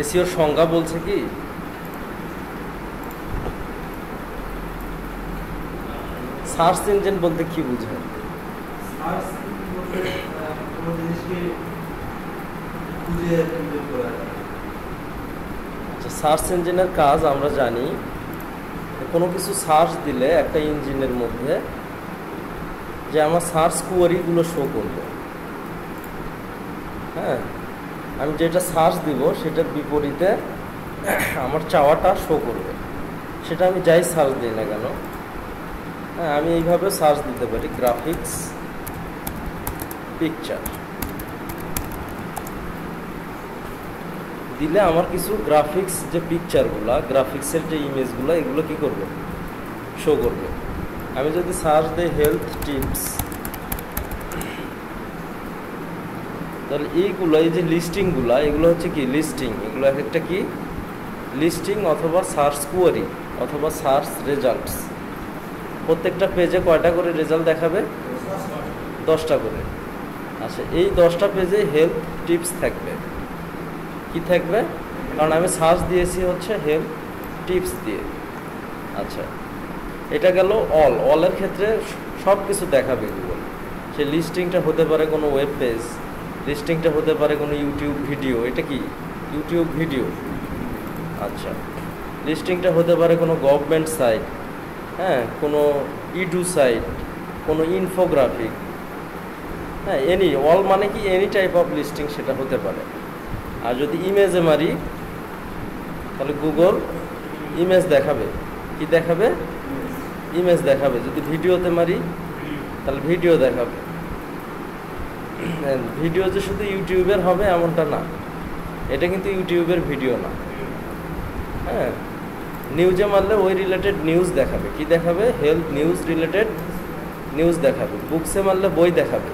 এসইওর সংজ্ঞা বলছে কি সার্চ ইঞ্জিন বলতে কি বোঝায়? আচ্ছা, সার্চ ইঞ্জিনের কাজ আমরা জানি, কোনো কিছু সার্চ দিলে একটা ইঞ্জিনের মধ্যে যে আমার সার্চ কোয়ারিগুলো শো করবে। হ্যাঁ, আমি যেটা সার্চ দিব সেটার বিপরীতে আমার চাওয়াটা শো করবে, সেটা আমি যাই সার্চ দিই না কেন। হ্যাঁ, আমি এইভাবে সার্চ দিতে পারি গ্রাফিক্স পিকচার দিলে আমার কিছু গ্রাফিক্স যে পিকচারগুলো, গ্রাফিক্সের যে ইমেজগুলো, এগুলো কি করবে? শো করবে। আমি যদি সার্চ দিই হেলথ টিপস, তাহলে এইগুলো, এই যে লিস্টিংগুলো, এগুলো হচ্ছে কি লিস্টিং, এগুলো একটা কি লিস্টিং অথবা সার্চ কোয়ারি অথবা সার্চ রেজাল্টস। প্রত্যেকটা পেজে কয়টা করে রেজাল্ট দেখাবে? 10টা করে। আচ্ছা, এই 10টা পেজে হেলথ টিপস থাকবে। কি থাকবে? কারণ আমি সার্চ দিয়েছি হচ্ছে হেলথ টিপস দিয়ে। আচ্ছা, এটা গেল অলের ক্ষেত্রে সব কিছু দেখাবে গুগল। সেই লিস্টিংটা হতে পারে কোনো ওয়েব পেজ, লিস্টিংটা হতে পারে কোনো ইউটিউব ভিডিও। এটা কি ইউটিউব ভিডিও? আচ্ছা, লিস্টিংটা হতে পারে কোনো গভর্নমেন্ট সাইট, হ্যাঁ, কোনো ইডু সাইট, কোনো ইনফোগ্রাফিক, হ্যাঁ, অল মানে কি এনি টাইপ অফ লিস্টিং সেটা হতে পারে। আর যদি ইমেজে মারি তাহলে গুগল ইমেজ দেখাবে। কি দেখাবে? ইমেজ দেখাবে। যদি ভিডিওতে মারি তাহলে ভিডিও দেখাবে। ভিডিও যে শুধু ইউটিউবের হবে এমনটা না, এটা কিন্তু ইউটিউবের ভিডিও না। হ্যাঁ, নিউজে মারলে ওই রিলেটেড নিউজ দেখাবে। কি দেখাবে? হেলথ নিউজ রিলেটেড নিউজ দেখাবে। বুকসে মারলে বই দেখাবে।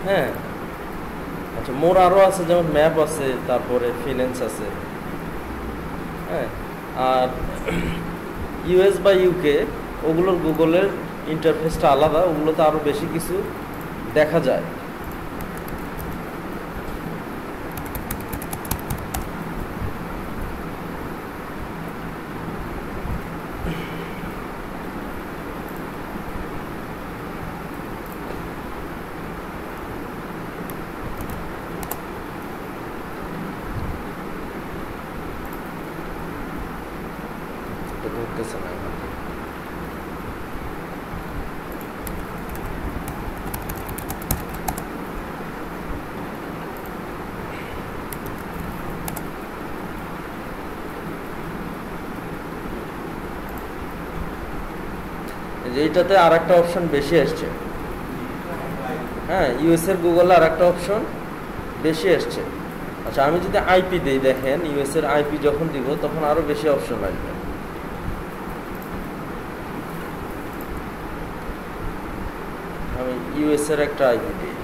হ্যাঁ, আচ্ছা, মোর আরও আছে, যেমন ম্যাপ আছে, তারপরে ফিন্যান্স আছে। হ্যাঁ, আর ইউএস বা ইউকে, ওগুলোর গুগলের ইন্টারফেসটা আলাদা, ওগুলোতে আরও বেশি কিছু দেখা যায়। ধরতেছে না এখন। এইটাতে আর একটা অপশন বেশি আসছে। হ্যাঁ, ইউএস এর গুগলে আর একটা অপশন বেশি আসছে। আচ্ছা, আমি যদি আইপি দিই, দেখেন ইউএস এর আইপি যখন দিব তখন আরো বেশি অপশন আসবে। আমি ইউএস এর একটা আইপি দিই,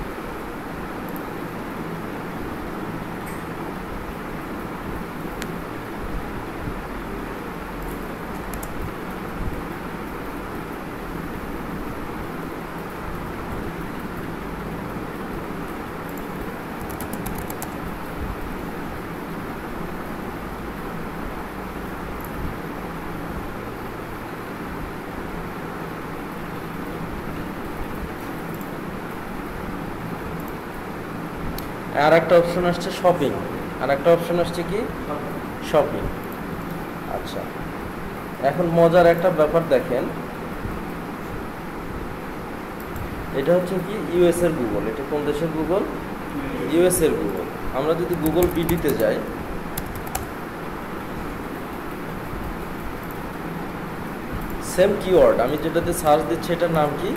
আর একটা অপশন আসছে শপিং, আর একটা অপশন আসছে কি শপিং। আচ্ছা, এখন মজার একটা ব্যাপার দেখেন, এটা হচ্ছে কি ইউএস এর গুগল। এটা কোন দেশের গুগল? ইউএস এর গুগল। আমরা যদি গুগল বিডিতে যাই, সেম কিওয়ার্ড আমি যেটাতে সার্চ দিচ্ছি এটার নাম কি?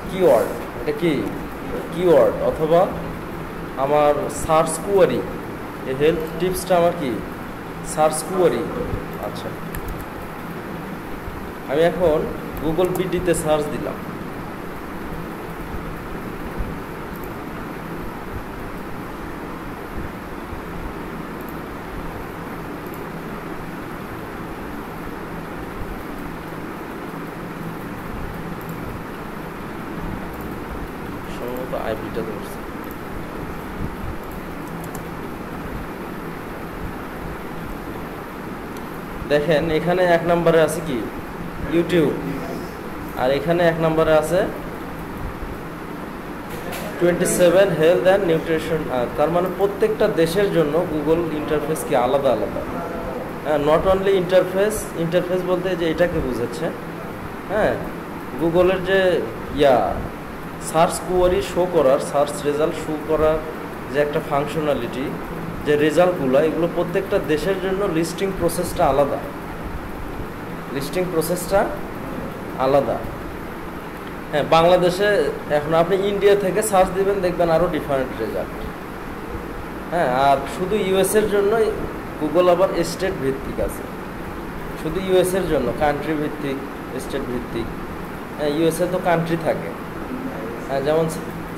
কিওয়ার্ড। এটা কি কিওয়ার্ড অথবা আমার সার্চ কোয়ারি। এই হেলথ টিপসটা আমার কি সার্চ কোয়ারি। আচ্ছা, আমি এখন গুগল বিডিতে সার্চ দিলাম, সম্ভবত আইপিটা ধরছে। দেখেন এখানে 1 নম্বরে আছে কি ইউটিউব, আর এখানে 1 নম্বরে আছে 27 হেলথ অ্যান্ড নিউট্রিশন। তার মানে প্রত্যেকটা দেশের জন্য গুগল ইন্টারফেস কি আলাদা আলাদা। হ্যাঁ, নট অনলি ইন্টারফেস বলতে যে এটাকে বুঝাচ্ছে। হ্যাঁ, গুগলের যে সার্চ কোয়ারি শো করার, সার্চ রেজাল্ট শো করার যে একটা ফাংশনালিটি, যে রেজাল্টগুলো, এগুলো প্রত্যেকটা দেশের জন্য লিস্টিং প্রসেসটা আলাদা। হ্যাঁ, বাংলাদেশে এখন আপনি ইন্ডিয়া থেকে সার্চ দিবেন, দেখবেন আরও ডিফারেন্ট রেজাল্ট। হ্যাঁ, আর শুধু ইউএসের জন্য গুগল আবার স্টেট ভিত্তিক আছে, শুধু ইউএসের জন্য কান্ট্রি ভিত্তিক, স্টেট ভিত্তিক। হ্যাঁ, ইউএসএ তো কান্ট্রি থাকে। হ্যাঁ, যেমন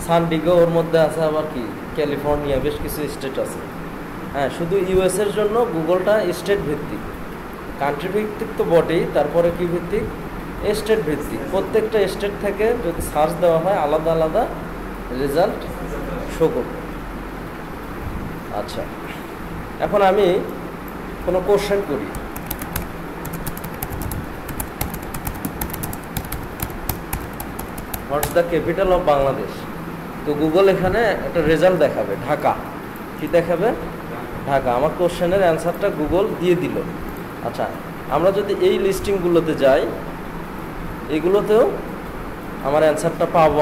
সানডিগো, ওর মধ্যে আছে আবার কি ক্যালিফোর্নিয়া, বেশ কিছু স্টেট আছে। হ্যাঁ, শুধু ইউএসের জন্য গুগলটা স্টেট ভিত্তিক, কান্ট্রি ভিত্তিক তো বটেই, তারপরে কি ভিত্তিক, স্টেট ভিত্তিক। প্রত্যেকটা স্টেট থেকে যদি সার্চ দেওয়া হয় আলাদা আলাদা রেজাল্ট শো করবে। আচ্ছা, এখন আমি কোনো কোশ্চেন করি। হোয়াটস দ্য ক্যাপিটাল অফ বাংলাদেশ? তো গুগল এখানে একটা রেজাল্ট দেখাবে, ঢাকা। কি দেখাবে? ঢাকা। আমার কোশ্চেনের অ্যান্সারটা গুগল দিয়ে দিল। আচ্ছা, আমরা যদি এই লিস্টিংগুলোতে যাই, এগুলোতেও আমার অ্যান্সারটা পাবো,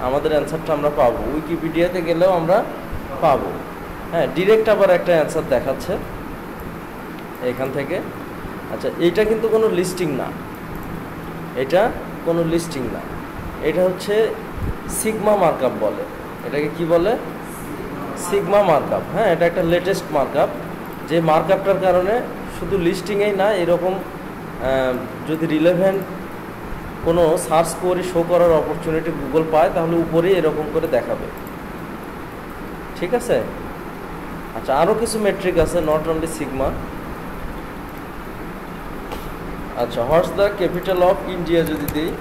আমাদের অ্যান্সারটা আমরা পাবো। উইকিপিডিয়াতে গেলেও আমরা পাবো। হ্যাঁ, ডিরেক্ট আবার একটা অ্যান্সার দেখাচ্ছে এখান থেকে। আচ্ছা, এইটা কিন্তু কোনো লিস্টিং না, এটা হচ্ছে সিগমা মার্কআপ বলে। এটাকে কি বলে? Sigma markup. হ্যাঁ, এটা একটা লেটেস্ট মার্কআপ, যে মার্কআপটার কারণে শুধু লিস্টিংয়েই না, এরকম যদি রিলেভেন্ট কোনো সার্চ কোয়ারি শো করার অপরচুনিটি গুগল পায়, তাহলে উপরে এরকম করে দেখাবে। ঠিক আছে? আচ্ছা, আরও কিছু মেট্রিক আছে, নট অনলি সিগমা। আচ্ছা, what's the capital of India যদি দিই,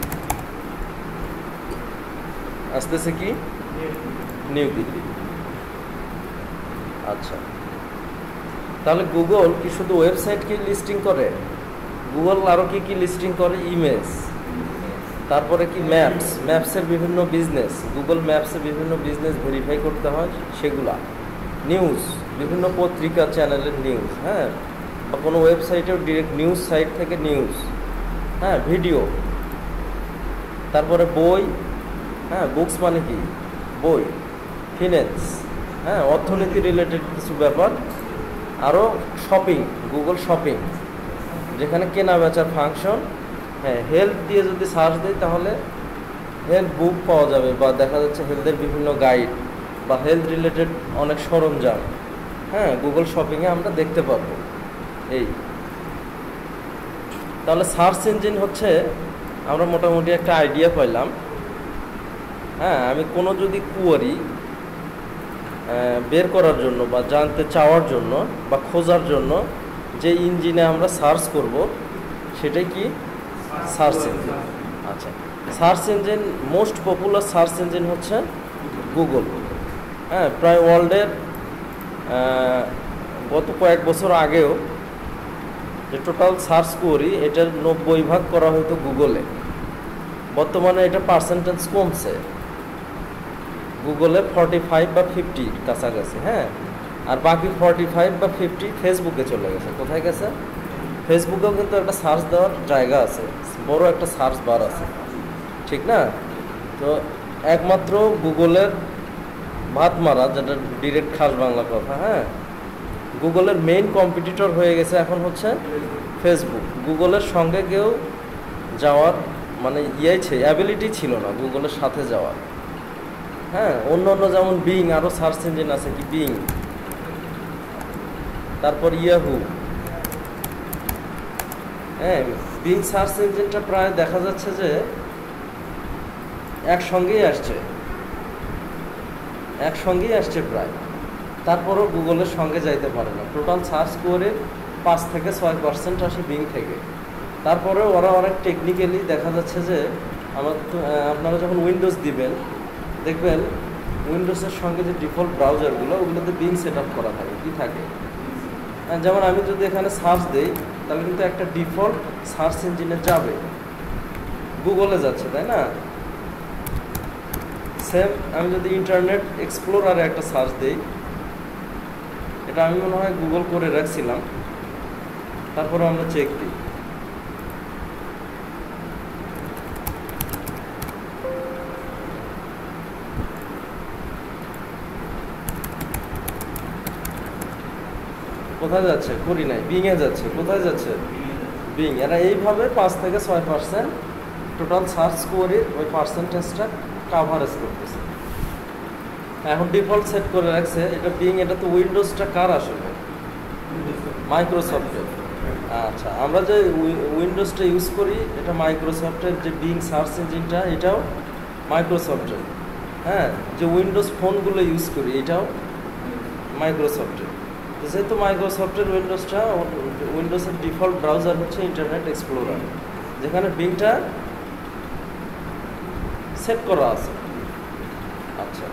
আসতেছে কি নিউ দিল্লি। আচ্ছা, তাহলে গুগল কি শুধু ওয়েবসাইট কি লিস্টিং করে? গুগল আরও কি লিস্টিং করে? ইমেজ, তারপরে কি ম্যাপসের বিভিন্ন বিজনেস, গুগল ম্যাপসে বিভিন্ন বিজনেস ভেরিফাই করতে হয় সেগুলা, নিউজ, বিভিন্ন পত্রিকা চ্যানেলের নিউজ। হ্যাঁ, বা কোনো ওয়েবসাইটেও ডিরেক্ট নিউজ সাইট থেকে নিউজ। হ্যাঁ, ভিডিও, তারপরে বই। হ্যাঁ, বুকস মানে কি? বই। ফিন্যান্স, হ্যাঁ, অর্থনীতি রিলেটেড কিছু ব্যাপার। আরও শপিং, গুগল শপিং, যেখানে কেনা বেচার ফাংশন। হ্যাঁ, হেলথ দিয়ে যদি সার্চ দিই, তাহলে হেলথ বুক পাওয়া যাবে, বা দেখা যাচ্ছে হেলথের বিভিন্ন গাইড বা হেলথ রিলেটেড অনেক সরঞ্জাম। হ্যাঁ, গুগল শপিংয়ে আমরা দেখতে পারবো। এই তাহলে সার্চ ইঞ্জিন হচ্ছে, আমরা মোটামুটি একটা আইডিয়া পাইলাম। হ্যাঁ, আমি কোনো যদি কোয়ারি বের করার জন্য বা জানতে চাওয়ার জন্য বা খোঁজার জন্য যে ইঞ্জিনে আমরা সার্চ করব, সেটাই কি সার্চ ইঞ্জিন। আচ্ছা, search engine, most popular search engine হচ্ছে গুগল। হ্যাঁ, প্রায় ওয়ার্ল্ডের গত কয়েক বছর আগেও যে টোটাল সার্চ কোয়ারি, এটার 90% করা হয়তো গুগলে। বর্তমানে এটা পার্সেন্টেজ কমছে, গুগলে 45 বা 50 কাছাকাছি। হ্যাঁ, আর বাকি 45 বা 50 ফেসবুকে চলে গেছে। কোথায় গেছে? ফেসবুকেও কিন্তু একটা সার্চ দেওয়ার জায়গা আছে, বড় একটা সার্চ বার আছে, ঠিক না? তো একমাত্র গুগলের ভাত মারা, যেটা ডিরেক্ট খাস বাংলা কথা, হ্যাঁ, গুগলের মেইন কম্পিটিটর হয়ে গেছে এখন হচ্ছে ফেসবুক। গুগলের সঙ্গে কেউ যাওয়ার মানে অ্যাবিলিটি ছিল না গুগলের সাথে যাওয়ার। হ্যাঁ, অন্য যেমন বিং, আরও সার্চ ইঞ্জিন আছে কি বিং, তারপর ইয়াহু। হ্যাঁ, বিং সার্চ ইঞ্জিনটা প্রায় দেখা যাচ্ছে যে একসঙ্গেই আসছে প্রায়। তারপরও গুগলের সঙ্গে যাইতে পারে না। টোটাল সার্চ করে 5 থেকে 6% আসে বিং থেকে। তারপরেও ওরা অনেক টেকনিক্যালি দেখা যাচ্ছে যে আপনারা যখন উইন্ডোজ দিবেন, দেখবেন উইন্ডোজের সঙ্গে যে ডিফল্ট ব্রাউজারগুলো, ওগুলোতে বিং সেট আপ করা থাকে। কি থাকে? যেমন আমি যদি এখানে সার্চ দিই, তাহলে কিন্তু একটা ডিফল্ট সার্চ ইঞ্জিনে যাবে, গুগলে যাচ্ছে, তাই না? সেম আমি যদি ইন্টারনেট এক্সপ্লোরারে একটা সার্চ দিই, এটা আমি মনে হয় গুগল করে রাখছিলাম, তারপরে আমরা চেক দিই। কোথায় যাচ্ছে? করি নাই, বিংয়ে যাচ্ছে। কোথায় যাচ্ছে? বিং। এরা এইভাবে 5 থেকে 6% টোটাল সার্চ কোয়ারির ওই পার্সেন্টেজটা কাভারেজ করতেছে। এখন ডিফল্ট সেট করে রাখছে এটা বিং। এটা তো উইন্ডোজটা কার আসলে? মাইক্রোসফটের। আচ্ছা, আমরা যে উইন্ডোজটা ইউজ করি এটা মাইক্রোসফটের, যে বিং সার্চ ইঞ্জিনটা এটাও মাইক্রোসফটের। হ্যাঁ, যে উইন্ডোজ ফোনগুলো ইউজ করি এটাও মাইক্রোসফটের। যেহেতু মাইক্রোসফটের উইন্ডোজের ডিফল্ট ব্রাউজার হচ্ছে ইন্টারনেট এক্সপ্লোরার, যেখানে বিংটা সেট করা আছে। আচ্ছা,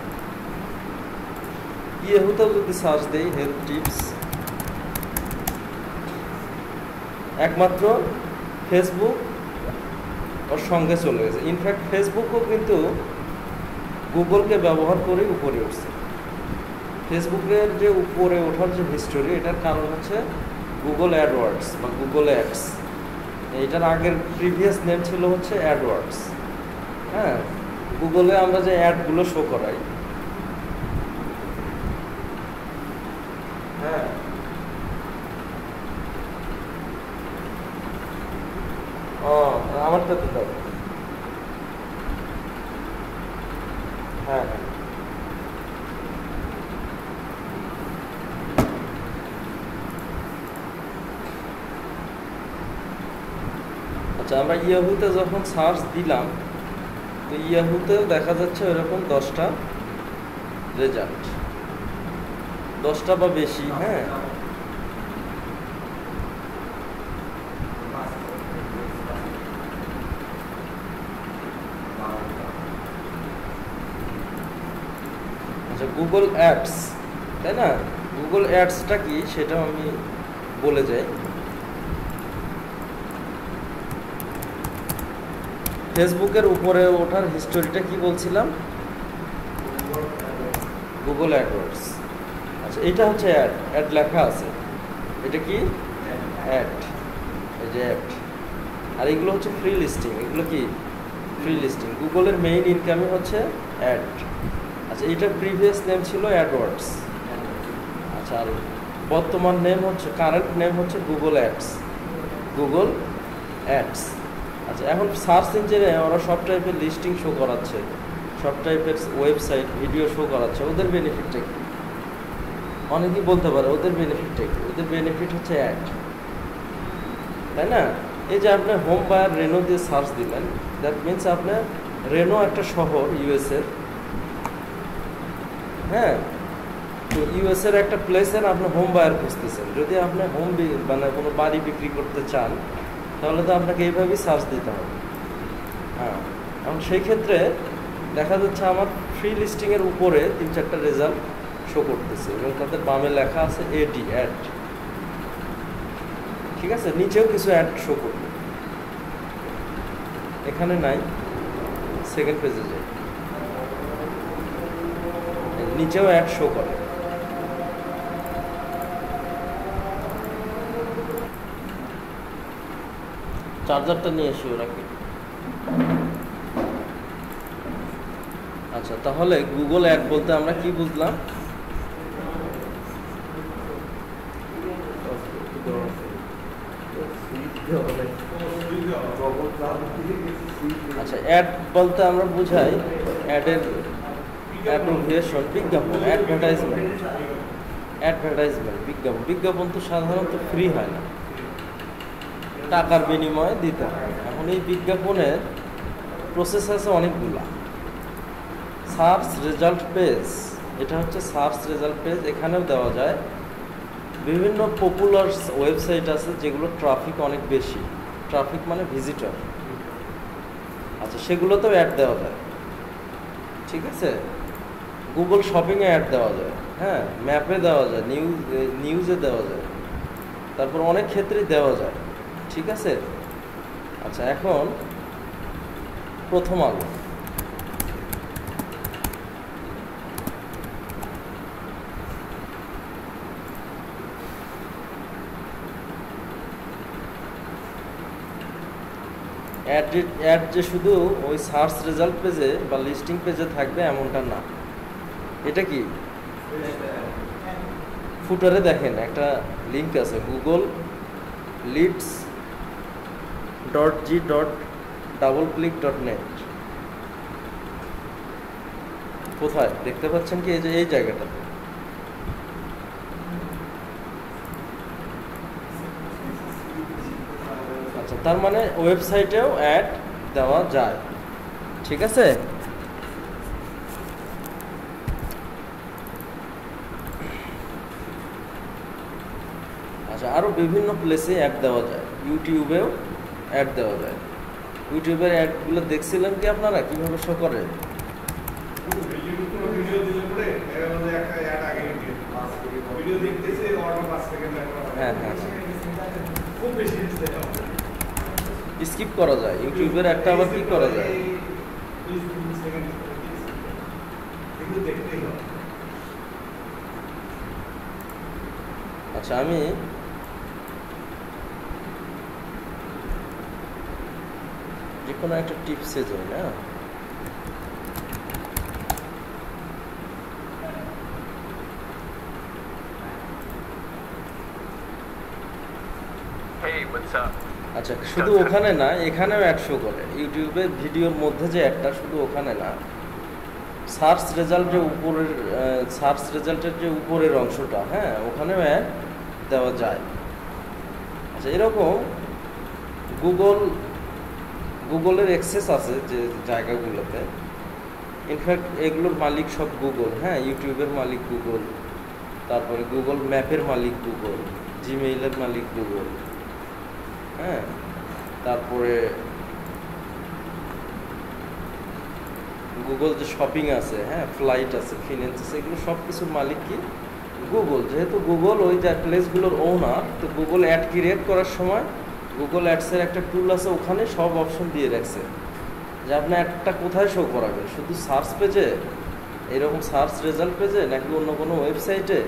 ইয়াহুতেও যদি সার্চ দেই হেলথ টিপস, একমাত্র ফেসবুক ওর সঙ্গে চলে গেছে। ইনফ্যাক্ট ফেসবুকও কিন্তু গুগলকে ব্যবহার করে উপরে উঠছে। ফেসবুকের যে উপরে ওঠার যে হিস্টোরি, এটার কারণ হচ্ছে গুগল অ্যাডওয়ার্ডস বা গুগল অ্যাডস। এটার আগের প্রিভিয়াস নেম ছিল হচ্ছে অ্যাডওয়ার্ডস। হ্যাঁ, গুগলে আমরা যে অ্যাডগুলো শো করাই, হ্যাঁ, ও আমারটা দিতে হবে। হ্যাঁ, হ্যাঁ, আচ্ছা, আমরা ইয়াহুতে যখন সার্চ দিলাম, তো ইয়াহুতেও দেখা যাচ্ছে ওইরকম 10টা রেজাল্ট, 10টা বা বেশি। হ্যাঁ, আচ্ছা, গুগল অ্যাডস, তাই না? গুগল অ্যাডসটা কি সেটাও আমি বলে যাই। ফেসবুকের উপরে ওঠার হিস্টোরিটা কি বলছিলাম? Google AdWords. আচ্ছা, এটা হচ্ছে অ্যাড, অ্যাড লেখা আছে। এটা কি? অ্যাড, এই যে অ্যাড। আর এগুলো হচ্ছে ফ্রি লিস্টিং। এগুলো কি? Free listing. গুগলের মেইন ইনকামই হচ্ছে অ্যাড। আচ্ছা, এইটার প্রিভিয়াস নেম ছিল অ্যাডওয়ার্ডস। আচ্ছা, আর বর্তমান নেম হচ্ছে, কারেন্ট নেম হচ্ছে গুগল অ্যাডস। Google ads. আচ্ছা, এখন সার্চ ইঞ্জিনে ওরা সব টাইপের লিস্টিং শো করাচ্ছে, সব টাইপের ওয়েবসাইট, ভিডিও শো করাচ্ছে। ওদের বেনিফিটটা কি? অনেকেই বলতে পারে ওদের বেনিফিটটা কি? ওদের বেনিফিট হচ্ছে অ্যাড, তাই না? এই যে আপনি হোম বায়ার রেনো দিয়ে সার্চ দিলেন, দ্যাট মিনস আপনার রেনো একটা শহর ইউএসের। হ্যাঁ, তো ইউএসের একটা প্লেসের আপনি হোম বায়ার খুঁজতেছেন। যদি আপনি মানে কোনো বাড়ি বিক্রি করতে চান, তাহলে তো আপনাকে এইভাবেই সার্চ দিতে হবে। হ্যাঁ, এখন সেই ক্ষেত্রে দেখা যাচ্ছে আমার ফ্রি লিস্টিংয়ের উপরে 3-4টা রেজাল্ট শো করতেছে এবং তাদের বামে লেখা আছে এডি, অ্যাড। ঠিক আছে, নিচেও কিছু অ্যাড শো করবে, এখানে নাই। সেকেন্ড পেজে যাই, নিচেও অ্যাড শো করে। চার্জারটা নিয়ে এসে ওরা কি? আচ্ছা, তাহলে গুগল অ্যাড বলতে আমরা কি বুঝলাম? আচ্ছা, অ্যাড বলতে আমরা বুঝাই অ্যাডের অ্যাপ্রোভিয়েশন, বিজ্ঞাপন, অ্যাডভার্টাইজমেন্ট। অ্যাডভার্টাইজমেন্ট, বিজ্ঞাপন। বিজ্ঞাপন তো সাধারণত ফ্রি হয় না, টাকার বিনিময়ে দিতে হয়। এখন এই বিজ্ঞাপনের প্রসেস আছে অনেকগুলা। সার্চ রেজাল্ট পেজ, এটা হচ্ছে সার্চ রেজাল্ট পেজ। এখানেও দেওয়া যায়। বিভিন্ন পপুলার ওয়েবসাইট আছে যেগুলো ট্রাফিক অনেক বেশি, ট্রাফিক মানে ভিজিটর। আচ্ছা, সেগুলোতেও অ্যাড দেওয়া যায়। ঠিক আছে, গুগল শপিংয়ে অ্যাড দেওয়া যায়। হ্যাঁ, ম্যাপে দেওয়া যায়, নিউজে দেওয়া যায়। তারপর অনেক ক্ষেত্রেই দেওয়া যায়, ঠিক আছে। আচ্ছা, এখন প্রথম আলো। অ্যাড যে শুধু ওই সার্চ রেজাল্ট পেজে বা লিস্টিং পেজে থাকবে এমনটা না। এটা কি ফুটারে দেখেন একটা লিঙ্ক আছে, গুগল লিডস .g.doubleclick.net। কোথায় দেখতে পাচ্ছেন কি? এই যে এই জায়গাটাতে। আচ্ছা, তার মানে ওয়েবসাইটেও অ্যাড দেওয়া যায়, ঠিক আছে। আচ্ছা, আরও বিভিন্ন প্লেসে অ্যাড দেওয়া যায়, ইউটিউবেও অ্যাড দেওয়া যায়। ইউটিউবের অ্যাডগুলো দেখছিলেন কি আপনারা কীভাবে শো করে? হ্যাঁ হ্যাঁ, স্কিপ করা যায় ইউটিউবের একটা, আবার কি করা যায়? আচ্ছা, আমি যে কোনো একটা টিপসে যাই না। আচ্ছা, শুধু ওখানে না, এখানেও অ্যাড শো করে। ইউটিউবের ভিডিওর মধ্যে যে অ্যাডটা, শুধু ওখানে না, সার্চ রেজাল্টের উপরের সার্চ রেজাল্টের যে উপরের অংশটা, হ্যাঁ, ওখানেও অ্যাড দেওয়া যায়। আচ্ছা, এরকম গুগলের অ্যাক্সেস আছে যে জায়গাগুলোতে। ইনফ্যাক্ট এগুলোর মালিক সব গুগল, হ্যাঁ, ইউটিউবের মালিক গুগল, তারপরে গুগল ম্যাপের মালিক গুগল, জিমেইলের মালিক গুগল, হ্যাঁ, তারপরে গুগল যে শপিং আছে, হ্যাঁ, ফ্লাইট আছে, ফিন্যান্স আছে, এগুলো সব কিছুর মালিক কি? গুগল। যেহেতু গুগল ওই যে প্লেসগুলোর ওনার, তো গুগল অ্যাড ক্রিয়েট করার সময় গুগল অ্যাডসের একটা টুল আছে, ওখানে সব অপশন দিয়ে রাখছে যে আপনি একটা কোথায় শো করাবেন, শুধু সার্চ পেজে, এরকম সার্চ রেজাল্ট পেজে, নাকি অন্য কোনো ওয়েবসাইটে,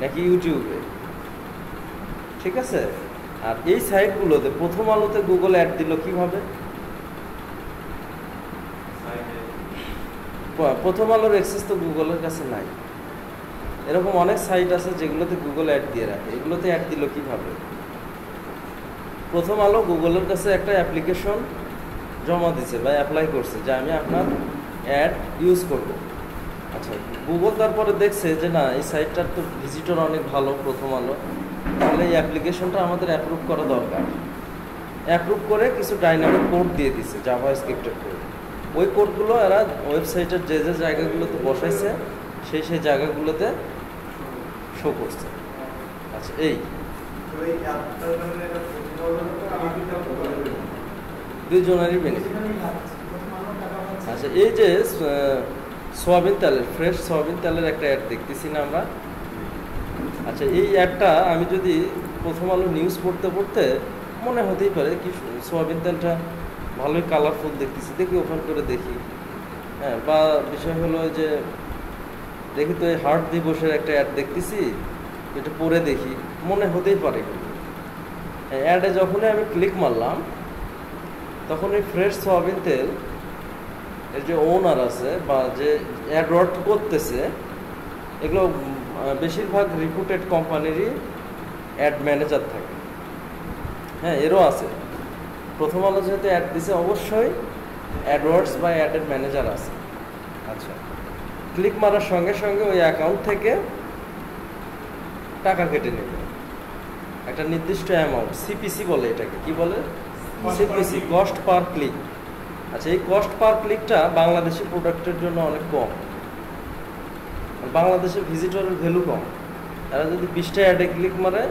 নাকি ইউটিউবে, ঠিক আছে। আর এই সাইটগুলোতে প্রথম আলোতে গুগল অ্যাড দিল কিভাবে? প্রথম আলোর অ্যাক্সেস তো গুগলের কাছে নাই। এরকম অনেক সাইট আছে যেগুলোতে গুগল অ্যাড দিয়ে রাখে, এগুলোতে অ্যাড দিল কিভাবে? প্রথম আলো গুগলের কাছে একটা অ্যাপ্লিকেশন জমা দিছে বা অ্যাপ্লাই করছে যে আমি আপনার অ্যাড ইউজ করব। আচ্ছা, গুগল তারপরে দেখছে যে না, এই সাইটটার তো ভিজিটর অনেক ভালো, প্রথম আলো, তাহলে এই অ্যাপ্লিকেশনটা আমাদের অ্যাপ্রুভ করা দরকার। অ্যাপ্রুভ করে কিছু ডাইনামিক কোড দিয়ে দিছে, জাভাস্ক্রিপ্টের কোড। ওই কোডগুলো এরা ওয়েবসাইটের যে যে জায়গাগুলোতে বসাইছে, সেই জায়গাগুলোতে শো করছে। আচ্ছা, এই দুইজনেরই বেনিফিট। আচ্ছা, এই যে সয়াবিন তেলের, ফ্রেশ সয়াবিন তেলের একটা অ্যাড দেখতেছি না আমরা। আচ্ছা, এই অ্যাডটা আমি যদি প্রথম আলো নিউজ পড়তে পড়তে মনে হতেই পারে কি সয়াবিন তেলটা ভালোই কালারফুল দেখতেছি, দেখি ওপেন করে দেখি, হ্যাঁ, বা বিষয় হলো যে দেখি তো এই হার্ট দিবসের একটা অ্যাড দেখতেছি, এটা পরে দেখি, মনে হতেই পারে। অ্যাডে যখনই আমি ক্লিক মারলাম, তখন এই ফ্রেশ সয়াবিন তেল এর যে ওনার আছে বা যে অ্যাড রড করতেছে, এগুলো বেশিরভাগ রিপুটেড কোম্পানিরই অ্যাড ম্যানেজার থাকে, হ্যাঁ, এরও আছে। প্রথম আলো যেহেতু অ্যাড দিছে, অবশ্যই অ্যাডওয়ার্ডস বা অ্যাডের ম্যানেজার আছে। আচ্ছা, ক্লিক মারার সঙ্গে সঙ্গে ওই অ্যাকাউন্ট থেকে টাকা কেটে নেবে একটা নির্দিষ্ট অ্যামাউন্ট, সিপিসি বলে এটাকে, কি বলে? CPC, cost per click. আচ্ছা, এই কস্ট পার ক্লিকটা বাংলাদেশি প্রোডাক্টের জন্য অনেক কম। বাংলাদেশের ভিজিটরের ভ্যালু কম, এরা যদি 20টা অ্যাডে ক্লিক মারে,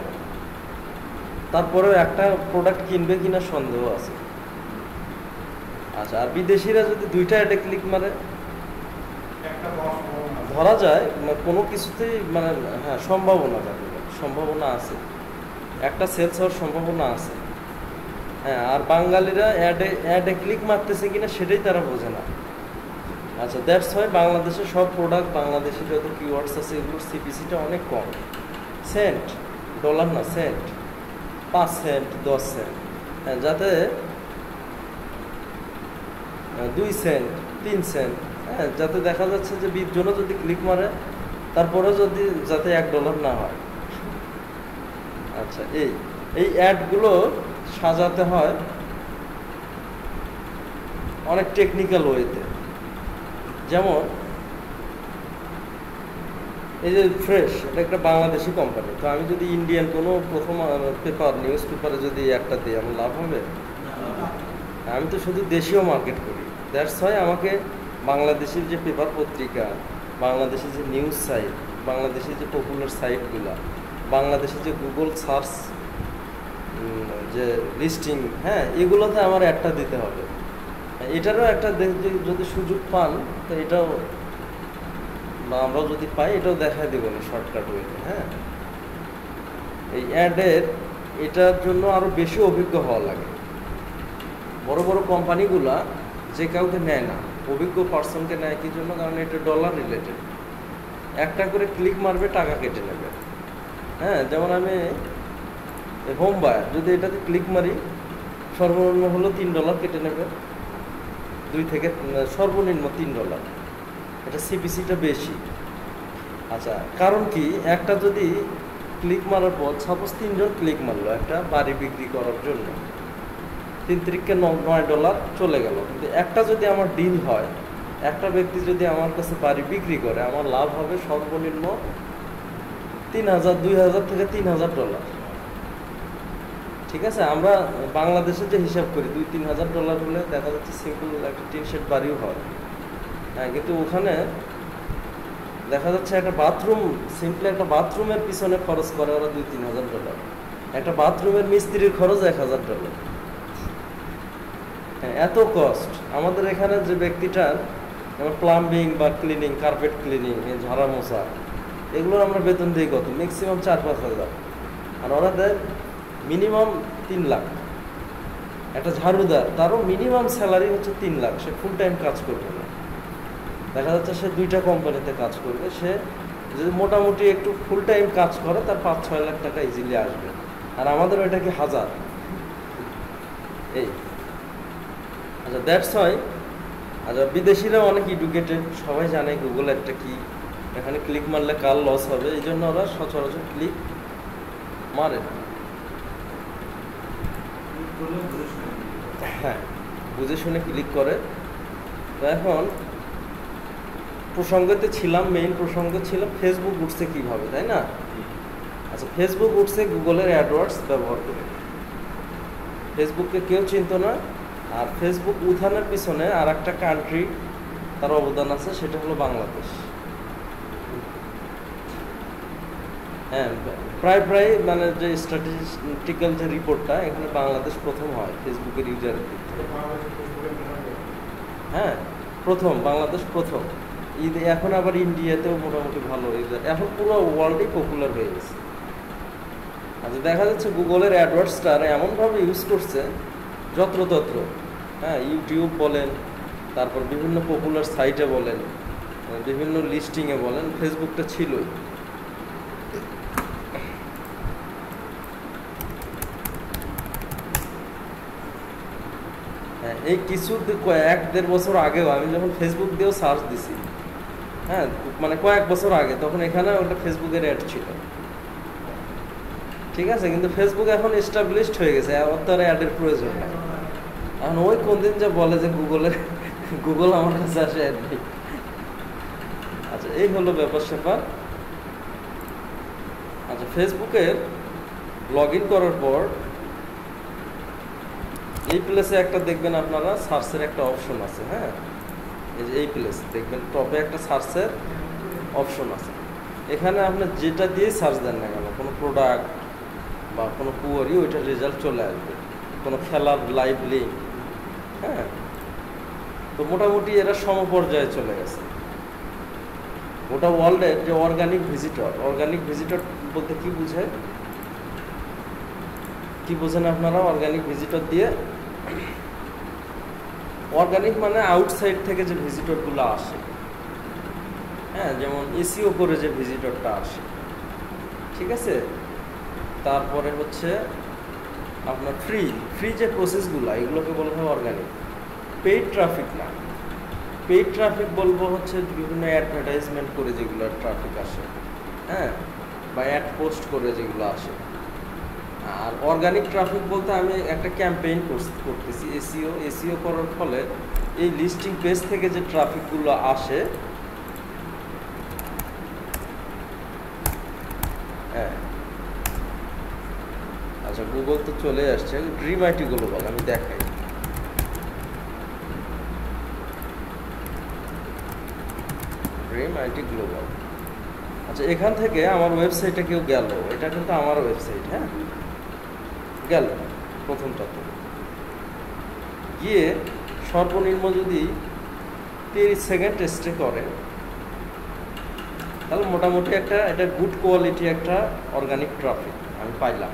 তারপরেও একটা প্রোডাক্ট কিনবে কিনা সন্দেহ আছে। আচ্ছা, আর বিদেশিরা যদি 2টা অ্যাডে ক্লিক মারে, ধরা যায় কোনো কিছুতেই, মানে হ্যাঁ, সম্ভাবনা আছে। একটা সেলস হওয়ার সম্ভাবনা আছে। হ্যাঁ, আর বাঙালিরা অ্যাডে ক্লিক মারতেছে কিনা সেটাই তারা বোঝে না। আচ্ছা, দ্যাটস হয় বাংলাদেশের সব প্রোডাক্ট, বাংলাদেশে যত কিওয়ার্ডস আছে এগুলোর সিপিসিটা অনেক কম। সেন্ট, ডলার না, সেন্ট, 5 সেন্ট 10 সেন্ট। হ্যাঁ, যাতে 2 সেন্ট 3 সেন্ট, হ্যাঁ, যাতে দেখা যাচ্ছে যে 20 জনও যদি ক্লিক মারে তারপরেও যাতে $1 না হয়। আচ্ছা, এই অ্যাডগুলো সাজাতে হয় অনেক টেকনিক্যাল ওয়েতে। যেমন এই যে ফ্রেশ, এটা একটা বাংলাদেশি কোম্পানি, তো আমি যদি ইন্ডিয়ান কোনো প্রথম পেপার, নিউজ পেপারে যদি একটা দিই, আমার লাভ হবে? আমি তো শুধু দেশীয় মার্কেট করি। দ্যাটস হয় আমাকে বাংলাদেশের যে পেপার পত্রিকা, বাংলাদেশের যে নিউজ সাইট, বাংলাদেশের যে পপুলার সাইটগুলো, বাংলাদেশের যে গুগল সার্চ যে লিস্টিং, হ্যাঁ, এগুলোতে আমার একটা দিতে হবে। এটারও একটা যদি সুযোগ পান তো এটাও, বা আমরাও যদি পাই এটাও দেখায় দেবো না শর্টকাট ওয়েতে। হ্যাঁ, এই অ্যাডের এটার জন্য আরও বেশি অভিজ্ঞ হওয়া লাগে। বড় বড় কোম্পানিগুলা যে কাউকে নেয় না, অভিজ্ঞ পার্সনকে নেয় কি জন্য? কারণ এটা ডলার রিলেটেড। একটা করে ক্লিক মারবে, টাকা কেটে নেবে। হ্যাঁ, যেমন আমি হোম বায়ার, যদি এটাতে ক্লিক মারি সর্বনিম্ন হলো $3 কেটে নেবে, 2 থেকে সর্বনিম্ন $3। এটা সিপিসিটা বেশি। আচ্ছা, কারণ কি, একটা যদি ক্লিক মারার পর সাপোজ 3 জন ক্লিক মারলো একটা বাড়ি বিক্রি করার জন্য, 3 তারিখে $9 চলে গেল। কিন্তু একটা যদি আমার ডিল হয়, একটা ব্যক্তি যদি আমার কাছে বাড়ি বিক্রি করে, আমার লাভ হবে সর্বনিম্ন 2000 থেকে $3000। ঠিক আছে, আমরা বাংলাদেশে যে হিসাব করি $2-3,000 হলে দেখা যাচ্ছে সিম্পল একটা টিন শেড বাড়িও হয়। হ্যাঁ, কিন্তু ওখানে দেখা যাচ্ছে একটা বাথরুম, সিম্পলি একটা বাথরুমের পিছনে খরচ করে ওরা $2-3,000। একটা বাথরুমের মিস্ত্রির খরচ $1,000। হ্যাঁ, এত কস্ট। আমাদের এখানে যে ব্যক্তিটার যেমন প্লাম্বিং বা ক্লিনিং, কার্পেট ক্লিনিং, ঝাড়া মোছা, এগুলোর আমরা বেতন দিই কত? ম্যাক্সিমাম 4-5 হাজার, আর ওরা দেয় মিনিমাম 3 লাখ। একটা ঝাড়ুদার, তারও মিনিমাম স্যালারি হচ্ছে 3 লাখ। সে ফুল টাইম কাজ করবে না, দেখা যাচ্ছে সে 2টা কোম্পানিতে কাজ করবে। সে যদি মোটামুটি একটু ফুল টাইম কাজ করে তার 5-6 লাখ টাকা ইজিলি আসবে। আর আমাদের ওইটা কি হাজার। এই আচ্ছা, দ্যাটস হয়। আচ্ছা, বিদেশিরা অনেক এডুকেটেড, সবাই জানে গুগল একটা কি, এখানে ক্লিক মারলে কার লস হবে, এই জন্য ওরা সচরাচর ক্লিক মারে। হ্যাঁ, বুঝে শুনে ক্লিক করে। তো এখন প্রসঙ্গতে ছিলাম, মেইন প্রসঙ্গ ছিল ফেসবুক উঠছে কিভাবে, তাই না? আচ্ছা, ফেসবুক উঠছে গুগলের অ্যাডওয়ার্ডস ব্যবহার করে। ফেসবুককে কেউ চিনত না। আর ফেসবুক উত্থানের পিছনে আর একটা কান্ট্রি তার অবদান আছে, সেটা হলো বাংলাদেশ। হ্যাঁ, প্রায় মানে যে স্ট্যাটিস্টিক্যাল যে রিপোর্টটা, এখানে বাংলাদেশ প্রথম হয় ফেসবুকের ইউজারের দিক থেকে। হ্যাঁ, প্রথম, বাংলাদেশ প্রথম। এখন আবার ইন্ডিয়াতেও মোটামুটি ভালো ইউজার, এখন পুরো ওয়ার্ল্ডই পপুলার হয়ে গেছে। আচ্ছা, দেখা যাচ্ছে গুগলের অ্যাডওয়ার্ডসটা এমনভাবে ইউজ করছে যত্রতত্র। হ্যাঁ, ইউটিউব বলেন, তারপর বিভিন্ন পপুলার সাইটে বলেন, বিভিন্ন লিস্টিংয়ে বলেন, ফেসবুকটা ছিলই। হ্যাঁ, এই কিছু 1-1.5 বছর আগেও আমি যখন ফেসবুক দিয়েও সার্চ দিছি, হ্যাঁ, মানে কয়েক বছর আগে, তখন এখানে ওটা ফেসবুকের অ্যাড ছিল। ঠিক আছে, কিন্তু ফেসবুক এখন এস্টাবলিশড হয়ে গেছে, আবার তার অ্যাডের প্রয়োজন নেই। এখন ওই কোন দিন যা বলে যে গুগল আমার কাছে আসে অ্যাড নেই। আচ্ছা, এই হলো ব্যাপার স্যাপার। আচ্ছা, ফেসবুকের লগ ইন করার পর এই প্লেসে একটা দেখবেন আপনারা সার্চের একটা অপশন আছে। হ্যাঁ, এই যে এই প্লেসে দেখবেন টপে একটা সার্চের অপশন আছে। এখানে আপনি যেটা দিয়ে সার্চ দেন না কেন, কোনো প্রোডাক্ট বা কোনো কুয়ারি, ওইটার রেজাল্ট চলে আসবে। কোনো খেলার লাইভ লিঙ্ক। হ্যাঁ, তো মোটামুটি এরা সমপর্যায়ে চলে গেছে। ওটা ওয়ার্ল্ডের যে অর্গানিক ভিজিটর বলতে কি বুঝায়? কি বোঝেন আপনারা অর্গানিক ভিজিটর দিয়ে? অর্গানিক মানে আউটসাইড থেকে যে ভিজিটরগুলো আসে, হ্যাঁ, যেমন এসিও করে যে ভিজিটরটা আসে, ঠিক আছে। তারপরে হচ্ছে আপনার ফ্রি যে প্রসেসগুলো, এগুলোকে বলা হয় অর্গানিক। পেইড ট্রাফিক না, পেইড ট্রাফিক বলবো হচ্ছে বিভিন্ন অ্যাডভার্টাইজমেন্ট করে যেগুলো ট্রাফিক আসে, হ্যাঁ, বা অ্যাড পোস্ট করে যেগুলো আসে। আর অর্গানিক ট্রাফিক বলতে আমি একটা ক্যাম্পেইন করতেছি, এসিও করার ফলে এই লিস্টিং পেজ থেকে যে ট্রাফিকগুলো আসে, হ্যাঁ, আচ্ছা গুগল তো চলে আসছে, ড্রিম আইটি গ্লোবাল আমি দেখাই। ড্রিম আইটি গ্লোবাল, আচ্ছা এখান থেকে আমার ওয়েবসাইটে কেউ গেল, এটা কিন্তু আমার ওয়েবসাইট, হ্যাঁ, গেল প্রথমটাতে গিয়ে সর্বনিম্ন যদি 30 সেকেন্ড স্টে করে, তাহলে মোটামুটি এটা গুড কোয়ালিটি একটা অর্গানিক ট্রাফিক আমি পাইলাম।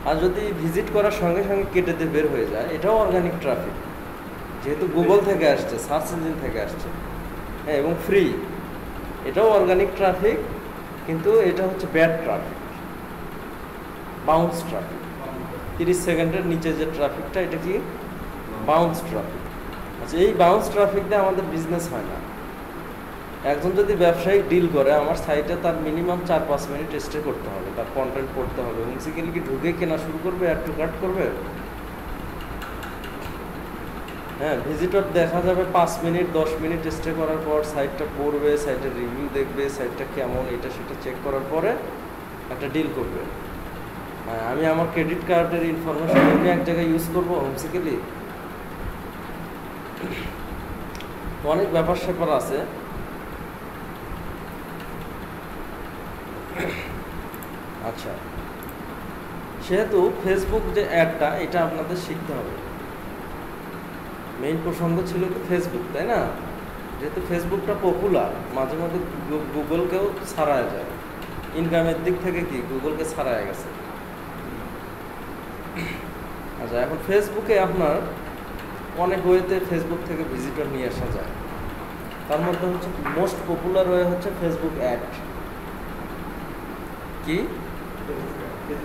আর যদি ভিজিট করার সঙ্গে সঙ্গে কেটে দিয়ে বের হয়ে যায়, এটাও অর্গানিক ট্রাফিক, যেহেতু গুগল থেকে আসছে, সার্চ ইঞ্জিন থেকে আসছে, হ্যাঁ, এবং ফ্রি, এটাও অর্গানিক ট্রাফিক, কিন্তু এটা হচ্ছে ব্যাড ট্রাফিক, বাউন্স ট্রাফিক। 30 সেকেন্ডের নিচে যে ট্রাফিকটা, এটা কি বাউন্স ট্রাফিক। আচ্ছা এই বাউন্স ট্রাফিক দিয়ে আমাদের বিজনেস হয় না। একজন যদি ব্যবসায়িক ডিল করে আমার সাইটে, তার মিনিমাম 4-5 মিনিট স্টে করতে হবে, তার কন্টেন্ট পড়তে হবে, বেসিক্যালি কি ঢুকে কেনা শুরু করবে, অ্যাড টু কার্ট করবে, হ্যাঁ। ভিজিটর দেখা যাবে 5 মিনিট 10 মিনিট স্টে করার পর সাইটটা পড়বে, সাইটের রিভিউ দেখবে, সাইটটা কেমন এটা সেটা চেক করার পরে একটা ডিল করবে। হ্যাঁ, আমি আমার ক্রেডিট কার্ডের ইনফরমেশন আমি এক জায়গায় ইউজ করবো বেসিক্যালি, অনেক ব্যাপার স্যাপার আছে। আচ্ছা, সেহেতু ফেসবুক যে অ্যাডটা, এটা আপনাদের শিখতে হবে। মেইন প্রসঙ্গ ছিল তো ফেসবুক, তাই না? যেহেতু ফেসবুকটা পপুলার, মাঝে মাঝে গুগলকেও ছাড়ায় যায়, ইনকামের দিক থেকে কি গুগলকে ছাড়ায় গেছে। আচ্ছা, এখন ফেসবুকে আপনার অনেক ওয়েতে ফেসবুক থেকে ভিজিটর নিয়ে আসা যায়। তার মধ্যে হচ্ছে মোস্ট পপুলার ওয়ে হচ্ছে ফেসবুক অ্যাড। কি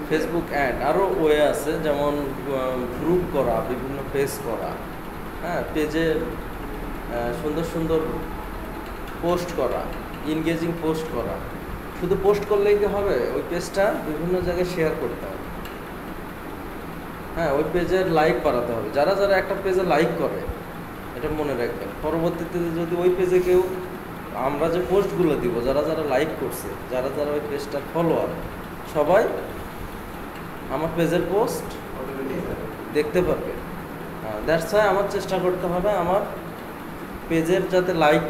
ফেসবুক অ্যাড, আরও ওয়ে আছে, যেমন গ্রুপ করা, বিভিন্ন পেজ করা, হ্যাঁ, পেজে সুন্দর সুন্দর পোস্ট করা, ইনগেজিং পোস্ট করা। শুধু পোস্ট করলেই কি হবে? ওই পেজটা বিভিন্ন জায়গায় শেয়ার করতে হবে, হ্যাঁ, ওই পেজের লাইক বাড়াতে হবে। যারা যারা একটা পেজে লাইক করে, এটা মনে রাখবেন, পরবর্তীতে যদি ওই পেজে কেউ, আমরা যে পোস্টগুলো দিব, যারা যারা লাইক করছে, যারা যারা ওই পেজটার ফলোয়ার, সবাই আমার পেজের পোস্ট দেখতে পারবে। দ্যাটস ওয়াই আমার চেষ্টা করতে হবে আমার পেজের যাতে লাইক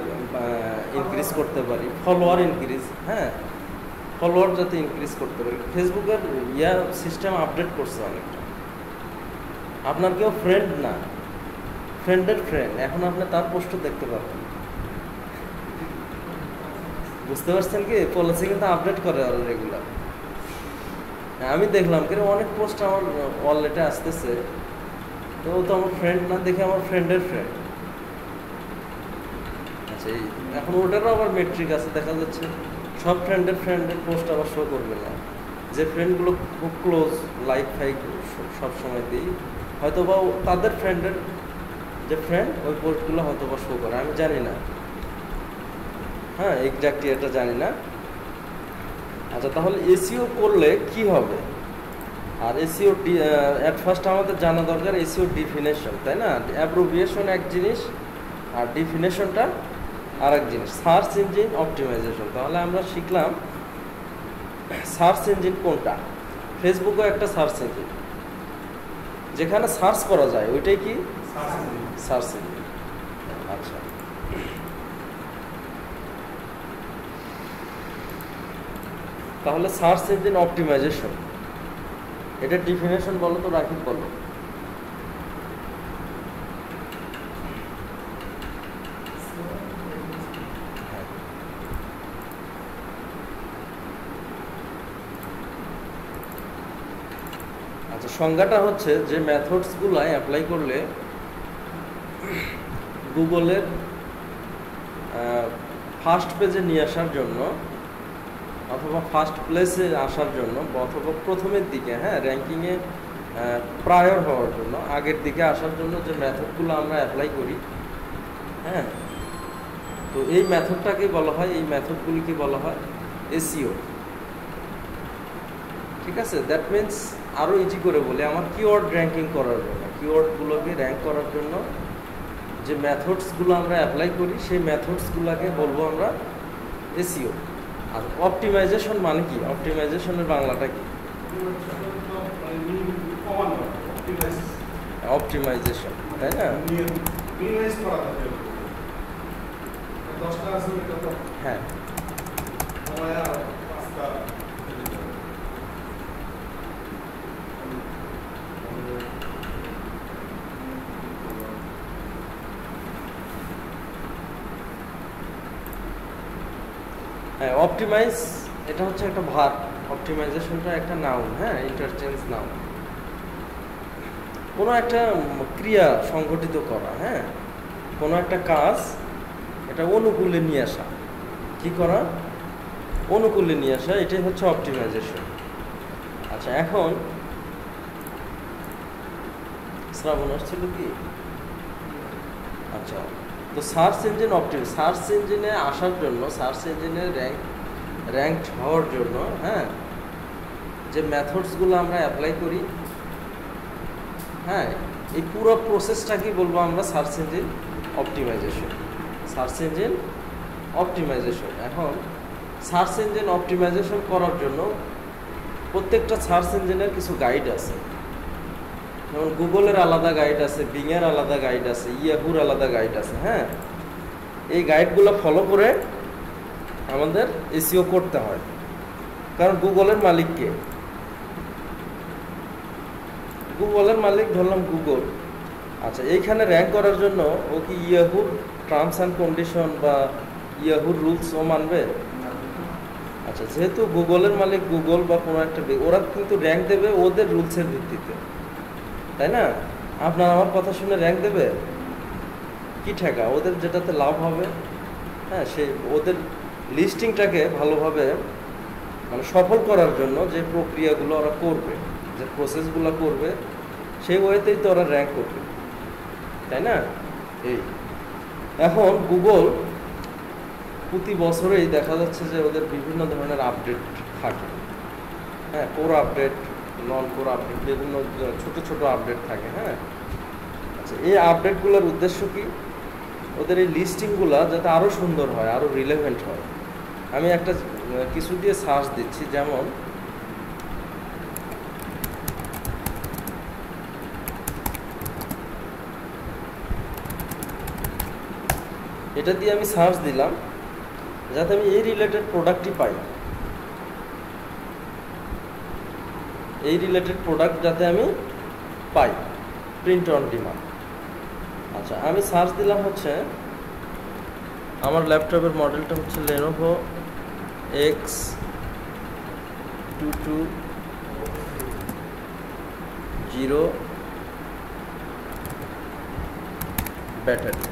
ইনক্রিজ করতে পারি, ফলোয়ার ইনক্রিজ, হ্যাঁ, ফলোয়ার যাতে ইনক্রিজ করতে পারি। ফেসবুকের সিস্টেম আপডেট করছে অনেকটা। আপনার কেউ ফ্রেন্ড না, ফ্রেন্ডের ফ্রেন্ড, এখন আপনি তার পোস্টও দেখতে পারবেন। বুঝতে পারছেন কি? পলিসি কিন্তু আপডেট করে রেগুলার। আমি দেখলাম কিন্তু অনেক পোস্ট আমার ওয়ালেটে আসতেছে, তো ও তো আমার ফ্রেন্ড না, দেখে আমার ফ্রেন্ডের ফ্রেন্ড। আচ্ছা, এখন ওটারও আবার মেট্রিক আছে, দেখা যাচ্ছে সব ফ্রেন্ডের পোস্ট আবার শো করবে না। যে ফ্রেন্ডগুলো খুব ক্লোজ, লাইক ফাইক সবসময় দিই, হয়তো বা তাদের ফ্রেন্ডের যে ফ্রেন্ড, ওই পোস্টগুলো হয়তো বা শো করে, আমি জানি না, হ্যাঁ, এক্স্যাক্টলি এটা জানি না। আচ্ছা, তাহলে এসইও করলে কি হবে? আর এসইও অ্যাট ফার্স্ট আমাদের জানা দরকার এসইও ডিফিনেশন, তাই না? অ্যাব্রিভিয়েশন এক জিনিস আর ডিফিনেশনটা আর এক জিনিস। সার্চ ইঞ্জিন অপটিমাইজেশন, তাহলে আমরা শিখলাম সার্চ ইঞ্জিন কোনটা। ফেসবুকও একটা সার্চ ইঞ্জিন, যেখানে সার্চ করা যায়, ওইটাই কি সার্চ ইঞ্জিন। আচ্ছা, তাহলে সার্চ ইঞ্জিন অপটিমাইজেশন, এটা ডিফিনেশন বলো তো, রাকিব বলো। আচ্ছা, সংজ্ঞাটা হচ্ছে যে মেথডসগুলো অ্যাপ্লাই করলে গুগলের ফার্স্ট পেজে নিয়ে আসার জন্য অথবা ফার্স্ট প্লেসে আসার জন্য অথবা প্রথমের দিকে, হ্যাঁ, র্যাঙ্কিংয়ে প্রায়র হওয়ার জন্য, আগের দিকে আসার জন্য যে মেথডগুলো আমরা অ্যাপ্লাই করি, হ্যাঁ, তো এই মেথডটাকে বলা হয়, এই মেথডগুলিকে বলা হয় এসইও। ঠিক আছে, দ্যাট মিনস আরও ইজি করে বলে আমার কিওয়ার্ড র্যাঙ্কিং করার জন্য, কিওয়ার্ডগুলোকে র্যাঙ্ক করার জন্য যে মেথডসগুলো আমরা অ্যাপ্লাই করি সেই মেথডসগুলোকে বলবো আমরা এসইও। আর অপটিমাইজেশন মানে কি? অপটিমাইজেশনের বাংলাটা কি? অপটিমাইজেশন, তাই না? হ্যাঁ, অপটিমাইজ এটা হচ্ছে একটা ভার্ব, অপটিমাইজেশনটা একটা নাউন, হ্যাঁ, ইন্টারচেঞ্জ নাউন। কোনো একটা ক্রিয়া সংগঠিত করা, হ্যাঁ, কোনো একটা কাজ এটা অনুকূলে নিয়ে আসা, কি করা? অনুকূলে নিয়ে আসা, এটাই হচ্ছে অপটিমাইজেশন। আচ্ছা, এখন শ্রাবণ আসছিল কি? আচ্ছা, তো সার্চ ইঞ্জিন সার্চ ইঞ্জিনে আসার জন্য, সার্চ ইঞ্জিনে র্যাঙ্কড হওয়ার জন্য, হ্যাঁ, যে মেথডসগুলো আমরা অ্যাপ্লাই করি, হ্যাঁ, এই পুরো প্রসেসটা কি বলবো আমরা? Search engine optimisation. Search engine optimisation. এখন সার্চ ইঞ্জিন অপটিমাইজেশন করার জন্য প্রত্যেকটা সার্চ ইঞ্জিনের কিছু গাইড আছে। যেমন গুগলের আলাদা গাইড আছে, বিংয়ের আলাদা গাইড আছে, ইয়াহুর আলাদা গাইড আছে, হ্যাঁ। এই গাইডগুলো ফলো করে আমাদের এসইও করতে হয়। কারণ গুগলের মালিককে, গুগলের মালিক ধরলাম গুগল। আচ্ছা, এইখানে র্যাঙ্ক করার জন্য ও কি ইয়াহুর টার্মস অ্যান্ড কন্ডিশন বা ইয়াহুর রুলস ও মানবে? আচ্ছা, যেহেতু গুগলের মালিক গুগল বা কোনো একটা, ওরা কিন্তু র্যাঙ্ক দেবে ওদের রুলসের ভিত্তিতে, তাই না? আপনার আমার কথা শুনে র্যাঙ্ক দেবে কি ঠেকা? ওদের যেটাতে লাভ হবে, হ্যাঁ, সেই ওদের লিস্টিংটাকে ভালোভাবে মানে সফল করার জন্য যে প্রক্রিয়াগুলো ওরা করবে, যে প্রসেসগুলো করবে, সেই ওয়েতেই তো ওরা র্যাঙ্ক করবে, তাই না? এই এখন গুগল প্রতি বছরেই দেখা যাচ্ছে যে ওদের বিভিন্ন ধরনের আপডেট থাকে, হ্যাঁ, কোর আপডেট, নন কোর আপডেট, বিভিন্ন ছোট ছোট আপডেট থাকে, হ্যাঁ। আচ্ছা, এই আপডেটগুলোর উদ্দেশ্য কি? ওদের এই লিস্টিংগুলো যাতে আরও সুন্দর হয়, আরও রিলেভেন্ট হয়। আমি একটা কিছু দিয়ে সার্চ দিচ্ছি, যেমন এটা দিয়ে আমি সার্চ দিলাম যাতে আমি এই রিলেটেড প্রোডাক্টই পাই, এই রিলেটেড প্রোডাক্ট যাতে আমি পাই, প্রিন্ট অন ডিমান্ড। আচ্ছা, আমি সার্চ দিলাম হচ্ছে, আমার ল্যাপটপের মডেলটা হচ্ছে Lenovo X220 ব্যাটারি,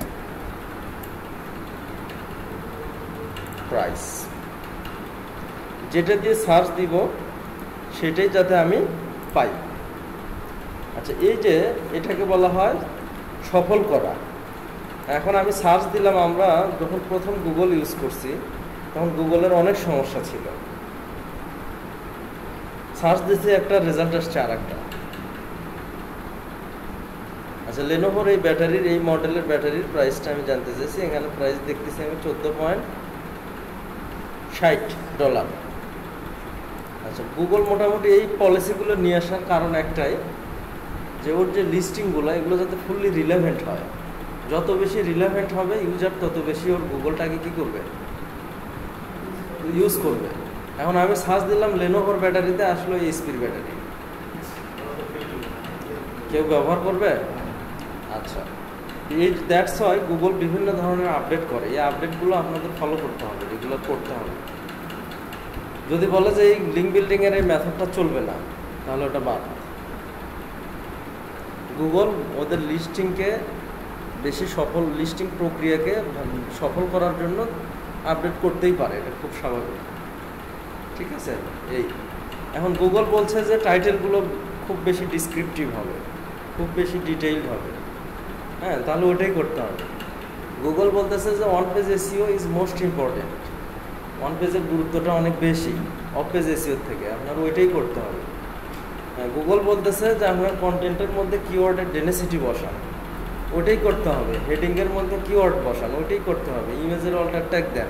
প্রাইস, যেটা দিয়ে সার্চ দিব সেটাই যাতে আমি পাই। আচ্ছা, এই যে এটাকে বলা হয় সফল করা। এখন আমি সার্চ দিলাম, আমরা যখন প্রথম গুগল ইউজ করছি তখন গুগলের অনেক সমস্যা ছিল, সার্চ দিতে একটা রেজাল্ট আসছে আর একটা। আচ্ছা, লেনোভোর এই ব্যাটারির, এই মডেলের ব্যাটারির প্রাইসটা আমি জানতে চাইছি। এখানে প্রাইস দেখতেছি আমি $14.60। আচ্ছা, গুগল মোটামুটি এই পলিসিগুলো নিয়ে আসার কারণ একটাই, যে ওর যে লিস্টিংগুলো এগুলো যাতে ফুললি রিলেভেন্ট হয়। যত বেশি রিলেভেন্ট হবে ইউজার, তত বেশি ওর গুগলটাকে কী করবে? ইউজ করবে। এখন আমি সার্চ দিলাম লেনোভোর ব্যাটারিতে, আসলো এইচপির ব্যাটারি, কেউ ব্যবহার করবে? আচ্ছা, এই দ্যাটস হয় গুগল বিভিন্ন ধরনের আপডেট করে। এই আপডেটগুলো আপনাদের ফলো করতে হবে, রেগুলার করতে হবে। যদি বলে যে এই লিঙ্ক বিল্ডিংয়ের এই মেথডটা চলবে না, তাহলে ওটা বাদ। গুগল ওদের লিস্টিংকে বেশি সফল, লিস্টিং প্রক্রিয়াকে সফল করার জন্য আপডেট করতেই পারে, এটা খুব স্বাভাবিক। ঠিক আছে, এই এখন গুগল বলছে যে টাইটেলগুলো খুব বেশি ডিসক্রিপটিভ হবে, খুব বেশি ডিটেইলড হবে। হ্যাঁ, তাহলে ওটাই করতে হবে। গুগল বলতেছে যে on page SEO is most important, on পেজের গুরুত্বটা অনেক বেশি অফ পেজ এসইওর থেকে, আপনার ওইটাই করতে হবে। হ্যাঁ, গুগল বলতেছে যে আপনার কন্টেন্টের মধ্যে কিওয়ার্ডের ডেনসিটি বসান, ওইটাই করতে হবে। হেডিংয়ের মধ্যে কিওয়ার্ড বসান, ওইটাই করতে হবে। ইমেজের অল্টার ট্যাগ দেন,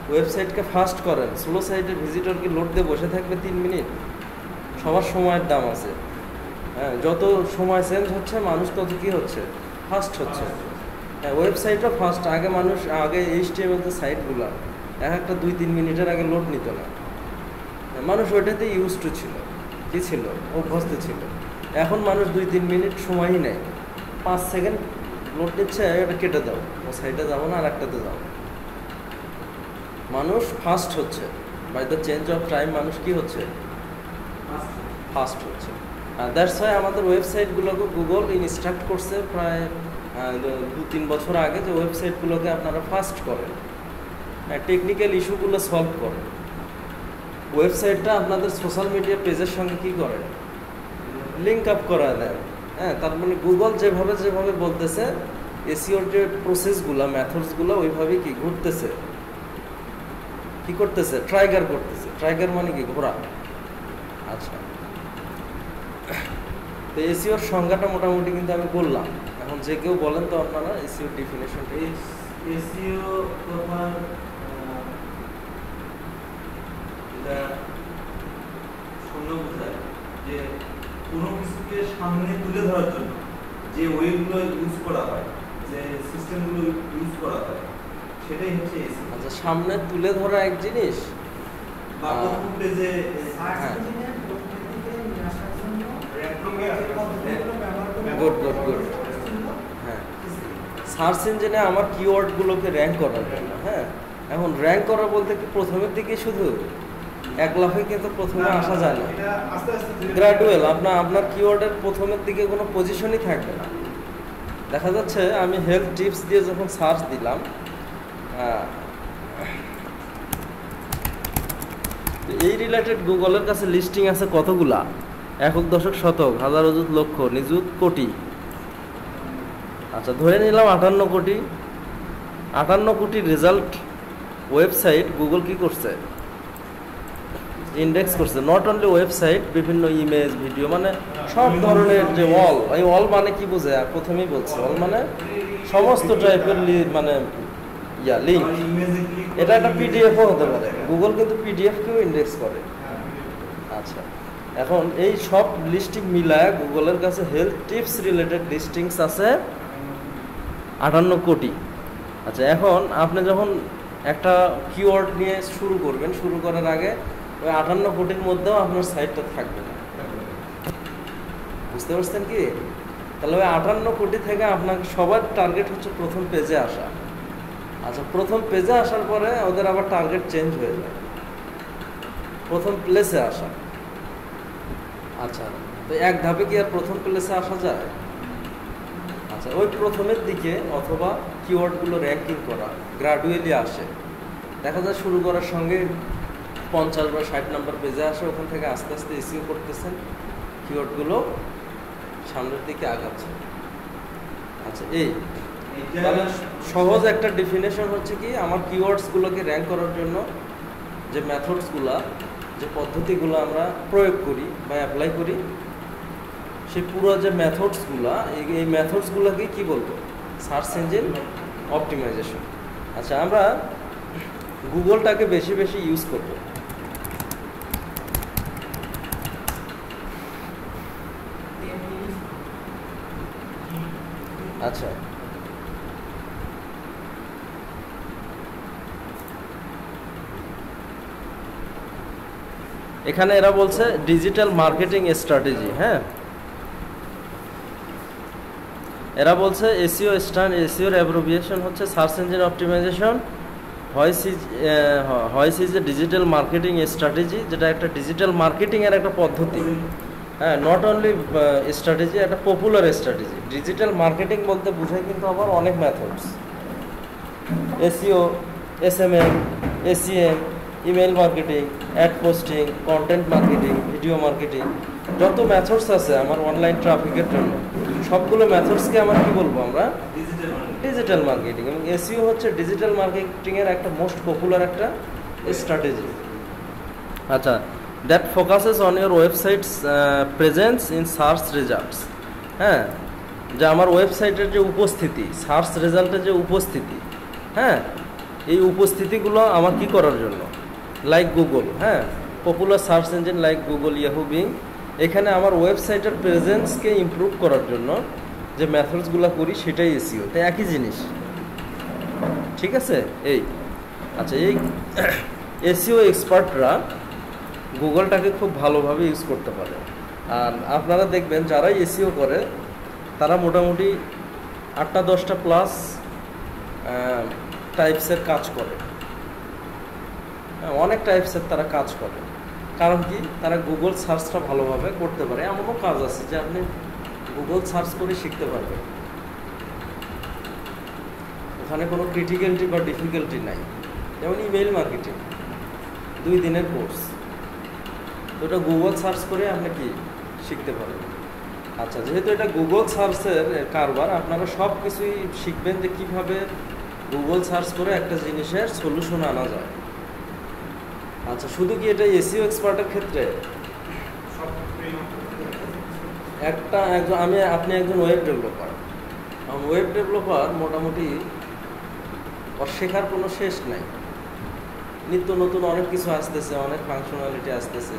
ওয়েবসাইটকে ফাস্ট করেন। স্লো সাইটের ভিজিটরকে লোড দিয়ে বসে থাকবে 3 মিনিট, সবার সময়ের দাম আছে। হ্যাঁ, যত সময় চেঞ্জ হচ্ছে মানুষ তত কী হচ্ছে, ফাস্ট হচ্ছে। হ্যাঁ, ওয়েবসাইটও ফাস্ট। আগে HTML যে সাইটগুলো একটা 2-3 মিনিটের আগে লোড নিত না, মানুষ ওইটাতে ইউজ টু ছিল, কী ছিল, অভ্যস্ত ছিল। এখন মানুষ 2-3 মিনিট সময়ই নেয়, 5 সেকেন্ড লোড নিচ্ছে, এটা কেটে দাও, ও সাইটে যাবো না, আর একটাতে যাও। মানুষ ফাস্ট হচ্ছে, by the change of time মানুষ কি হচ্ছে, ফাস্ট হচ্ছে। দ্যাটস ওয়াই আমাদের ওয়েবসাইটগুলোকে গুগল ইনস্ট্রাক্ট করছে প্রায় 2-3 বছর আগে যে ওয়েবসাইটগুলোকে আপনারা ফাস্ট করেন, টেকনিক্যাল ইস্যুগুলো সলভ করেন। ওয়েবসাইটটা আপনাদের সোশ্যাল মিডিয়া পেজের সঙ্গে কি করেন, লিঙ্ক আপ করা দেন। হ্যাঁ, তার মানে গুগল যেভাবে বলতেছে এসইওর যে প্রসেসগুলো, মেথডসগুলো ওইভাবেই কি ঘুরতেছে, কি করতেছে, ট্রাইগার করতেছে। ট্রাইগার মানে কি, ঘোরা। আচ্ছা, তো এসইওর সংজ্ঞাটা মোটামুটি কিন্তু আমি বললাম। এখন যে কেউ বলেন তো আপনারা এসইওর ডেফিনেশন। এসইও তোমার শূন্য বোঝায় যে কোনো কিছুকে সামনে তুলে ধরার জন্য যে ওয়েগুলো ইউজ করা হয়, যে সিস্টেমগুলো ইউজ করা হয়, সেটাই হচ্ছে এসইও। আচ্ছা, সামনে তুলে ধরা এক জিনিস, বা প্রথম পেজে গুড। হ্যাঁ, সার্চ ইঞ্জিনে আমার কিওয়ার্ডগুলোকে র্যাঙ্ক করার জন্য। হ্যাঁ, এখন র্যাঙ্ক করা বলতে কি প্রথমের দিকে শুধু 1 লাখে কিন্তু প্রথমে আসা যায় না, গ্র্যাজুয়াল। আপনার কিওয়ার্ডের প্রথমের দিকে কোনো পজিশনই থাকবে না। দেখা যাচ্ছে আমি হেলথ টিপস দিয়ে যখন সার্চ দিলাম, এই রিলেটেড গুগলের কাছে লিস্টিং আছে কতগুলা, একক, দশক, শতক, হাজার, অযুত, লক্ষ, নিযুত, কোটি। আচ্ছা, ধরে নিলাম 58 কোটি। 58 কোটির রেজাল্ট ওয়েবসাইট গুগল কি করছে, ইন্ডেক্স করছে। নট অনলি ওয়েবসাইট, বিভিন্ন ইমেজ, ভিডিও, মানে সব ধরনের যে অল, এই অল মানে কি বোঝে, প্রথমেই বলছে অল মানে সমস্ত টাইপের মানে লিঙ্ক। এটা একটা পিডিএফও হতে পারে, গুগল কিন্তু পিডিএফকেও ইন্ডেক্স করে। আচ্ছা, এখন এই সব লিস্টিং মিলায় গুগলের কাছে হেলথ টিপস রিলেটেড লিস্টিংস আছে 58 কোটি। আচ্ছা, এখন আপনি যখন একটা কিওয়ার্ড নিয়ে শুরু করবেন, শুরু করার আগে ওই 58 কোটির মধ্যেও আপনার সাইটটা থাকবে না, বুঝতে পারছেন কি? তাহলে ওই 58 কোটি থেকে আপনাকে সবার টার্গেট হচ্ছে প্রথম পেজে আসা। আচ্ছা, প্রথম পেজে আসার পরে ওদের আবার টার্গেট চেঞ্জ হয়ে যায়, প্রথম প্লেসে আসা। আচ্ছা, তো এক ধাপে কি আর প্রথম প্লেসে আসা যায়? আচ্ছা, ওই প্রথমের দিকে অথবা কিওয়ার্ডগুলো র্যাঙ্কিং করা গ্রাজুয়ালি আসে। দেখা যায় শুরু করার সঙ্গে 50 বা 60 নাম্বার পেজে আসে, ওখান থেকে আস্তে আস্তে এসইও করতেছেন, কিওয়ার্ডগুলো সামনের দিকে আগাচ্ছে। আচ্ছা, তাহলে সহজ একটা ডেফিনেশন হচ্ছে কি, আমার কিওয়ার্ডসগুলোকে র্যাঙ্ক করার জন্য যে মেথডসগুলো, যে পদ্ধতিগুলো আমরা প্রয়োগ করি বা অ্যাপ্লাই করি, সেই পুরো যে মেথডসগুলো, এই মেথডসগুলোকে কি বলবো, সার্চ ইঞ্জিন অপটিমাইজেশন। আচ্ছা, আমরা গুগলটাকে বেশি বেশি ইউজ করব। আচ্ছা, এখানে এরা বলছে ডিজিটাল মার্কেটিং স্ট্র্যাটেজি। হ্যাঁ, এরা বলছে এসইওর অ্যাব্রিভিয়েশন হচ্ছে search engine optimisation. Which is a digital marketing strategy, যেটা একটা ডিজিটাল মার্কেটিংয়ের একটা পদ্ধতি। হ্যাঁ, নট অনলি স্ট্র্যাটেজি, একটা পপুলার স্ট্র্যাটেজি। ডিজিটাল মার্কেটিং বলতে বোঝায় কিন্তু আবার অনেক methods, SEO, SMM, ACM, email marketing, ad posting, content marketing, video marketing, যত মেথডস আছে আমার অনলাইন ট্রাফিকের জন্য, সবগুলো মেথডসকে আমার কি বলবো আমরা ডিজিটাল মার্কেটিং। এবং এসইও হচ্ছে ডিজিটাল মার্কেটিংয়ের একটা মোস্ট পপুলার একটা স্ট্র্যাটেজি। আচ্ছা, that focuses on your websites presence in search results. হ্যাঁ, যে আমার ওয়েবসাইটের যে উপস্থিতি, সার্চ রেজাল্টের যে উপস্থিতি, হ্যাঁ, এই উপস্থিতিগুলো আমার কি করার জন্য, লাইক গুগল, হ্যাঁ, popular search engine like Google, Yahoo, being, এখানে আমার ওয়েবসাইটের প্রেজেন্সকে ইমপ্রুভ করার জন্য যে মেথডসগুলো করি সেটাই এসইও। তাই একই জিনিস, ঠিক আছে? এই আচ্ছা, এই এসইও এক্সপার্টরা গুগলটাকে খুব ভালোভাবে ইউজ করতে পারে। আর আপনারা দেখবেন যারাই এসইও করে তারা মোটামুটি 8টা-10টা প্লাস টাইপসের কাজ করে, অনেক টাইপসের তারা কাজ করে। কারণ কি, তারা গুগল সার্চটা ভালোভাবে করতে পারে। এমনও কাজ আছে যে আপনি গুগল সার্চ করে শিখতে পারবেন, ওখানে কোনো ক্রিটিক্যালিটি বা ডিফিকাল্টি নাই। যেমন ইমেল মার্কেটিং 2 দিনের কোর্স, ওটা গুগল সার্চ করে আপনি কি শিখতে পারবেন। আচ্ছা, যেহেতু এটা গুগল সার্চের কারবার, আপনারা সব কিছুই শিখবেন যে কীভাবে গুগল সার্চ করে একটা জিনিসের সলিউশন আনা যায়। আচ্ছা, শুধু কি এটা এসইও এক্সপার্টের ক্ষেত্রে? আপনি একজন ওয়েব ডেভেলপার, ওয়েব ডেভেলপার মোটামুটি ওর শেখার কোনো শেষ নাই, নিত্য নতুন অনেক কিছু আসতেছে, অনেক ফাংশনালিটি আসতেছে।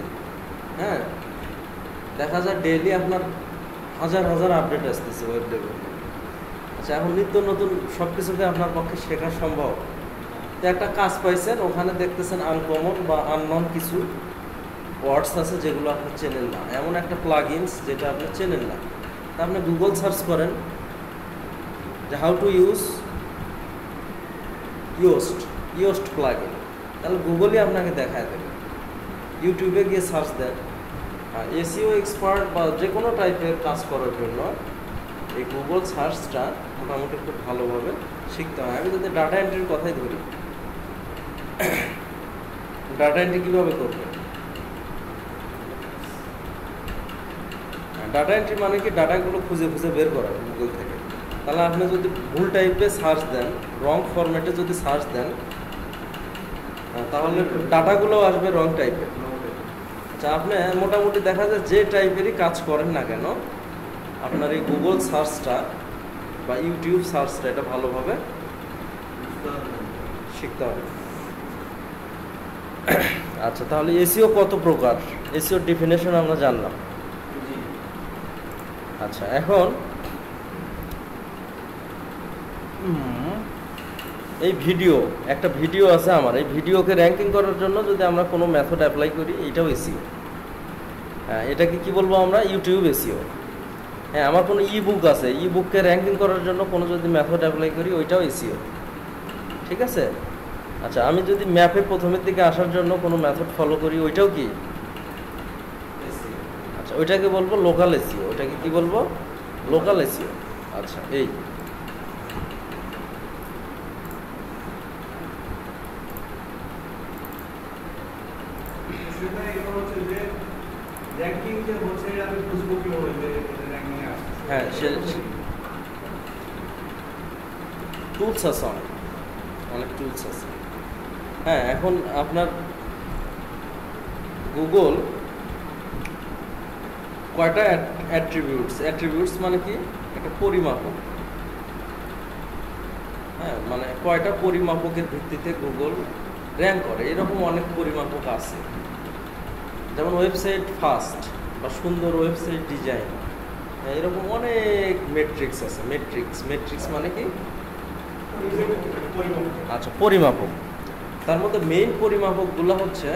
হ্যাঁ, দেখা যায় ডেইলি আপনার হাজার হাজার আপডেট আসতেছে ওয়েব ডেভেলপমেন্ট। আচ্ছা, এখন নিত্য নতুন সব কিছুকে আপনার পক্ষে শেখা সম্ভব? তো একটা কাজ পাইছেন, ওখানে দেখতেছেন আনকমন বা আননন কিছু ওয়ার্ডস আছে যেগুলো আপনি চেনেন না, এমন একটা প্লাগইনস যেটা আপনি চেনেন না। তা আপনি গুগল সার্চ করেন যে how to use Yoast plugin, তাহলে গুগলই আপনাকে দেখায় দেবে। ইউটিউবে গিয়ে সার্চ দেন। এসইও এক্সপার্ট বা যে কোনো টাইপের কাজ করার জন্য এই গুগল সার্চটা মোটামুটি খুব ভালোভাবে শিখতে হয়। আমি যদি ডাটা এন্ট্রির কথাই ধরি, ডাটা এন্ট্রি কীভাবে করবেন? ডাটা এন্ট্রি মানে কি, ডাটাগুলো খুঁজে খুঁজে বের করা গুগল থেকে। তাহলে আপনি যদি ভুল টাইপে সার্চ দেন, রং ফরম্যাটে যদি সার্চ দেন, তাহলে ডাটাগুলো আসবে রং টাইপের। আচ্ছা, আপনি মোটামুটি দেখা যায় যে টাইপেরই কাজ করেন না কেন, আপনার এই গুগল সার্চটা বা ইউটিউব সার্চটা এটা ভালোভাবে শিখতে হবে। আচ্ছা, তাহলে এসইও কত প্রকার, এসইও ডেফিনেশন আমরা জানলাম। আচ্ছা, এখন এই একটা ভিডিও আছে আমার, এই ভিডিওকে র্যাঙ্কিং করার জন্য যদি আমরা কোনো মেথড অ্যাপ্লাই করি, এটাও এসইও। হ্যাঁ, এটাকে কি বলবো আমরা? YouTube SEO. হ্যাঁ, আমার কোনো বুক আছে, বুককে র্যাঙ্কিং করার জন্য কোনো যদি মেথড অ্যাপ্লাই করি, ওইটাও এসইও, ঠিক আছে? আচ্ছা, আমি যদি ম্যাপে প্রথমের দিকে আসার জন্য কোনো মেথড ফলো করি, ওইটাও কি? আচ্ছা, ওইটাকে বলবো লোকাল এসইও। ওইটাকে কি বলবো? Local SEO. আচ্ছা, এই হ্যাঁ, টুলস আছে, অনেক টুলস আছে। হ্যাঁ, এখন আপনার গুগল কয়টা অ্যাট্রিবিউটস মানে কি, একটা পরিমাপক। হ্যাঁ, মানে কয়টা পরিমাপকের ভিত্তিতে গুগল র্যাঙ্ক করে, এরকম অনেক পরিমাপক আছে। যেমন ওয়েবসাইট ফাস্ট বা সুন্দর ওয়েবসাইট ডিজাইন, এরকম অনেক মেট্রিক্স আছে। মেট্রিক্স মানে কি? আচ্ছা, পরিমাপক। তার মধ্যে মেইন পরিমাপকগুলো হচ্ছে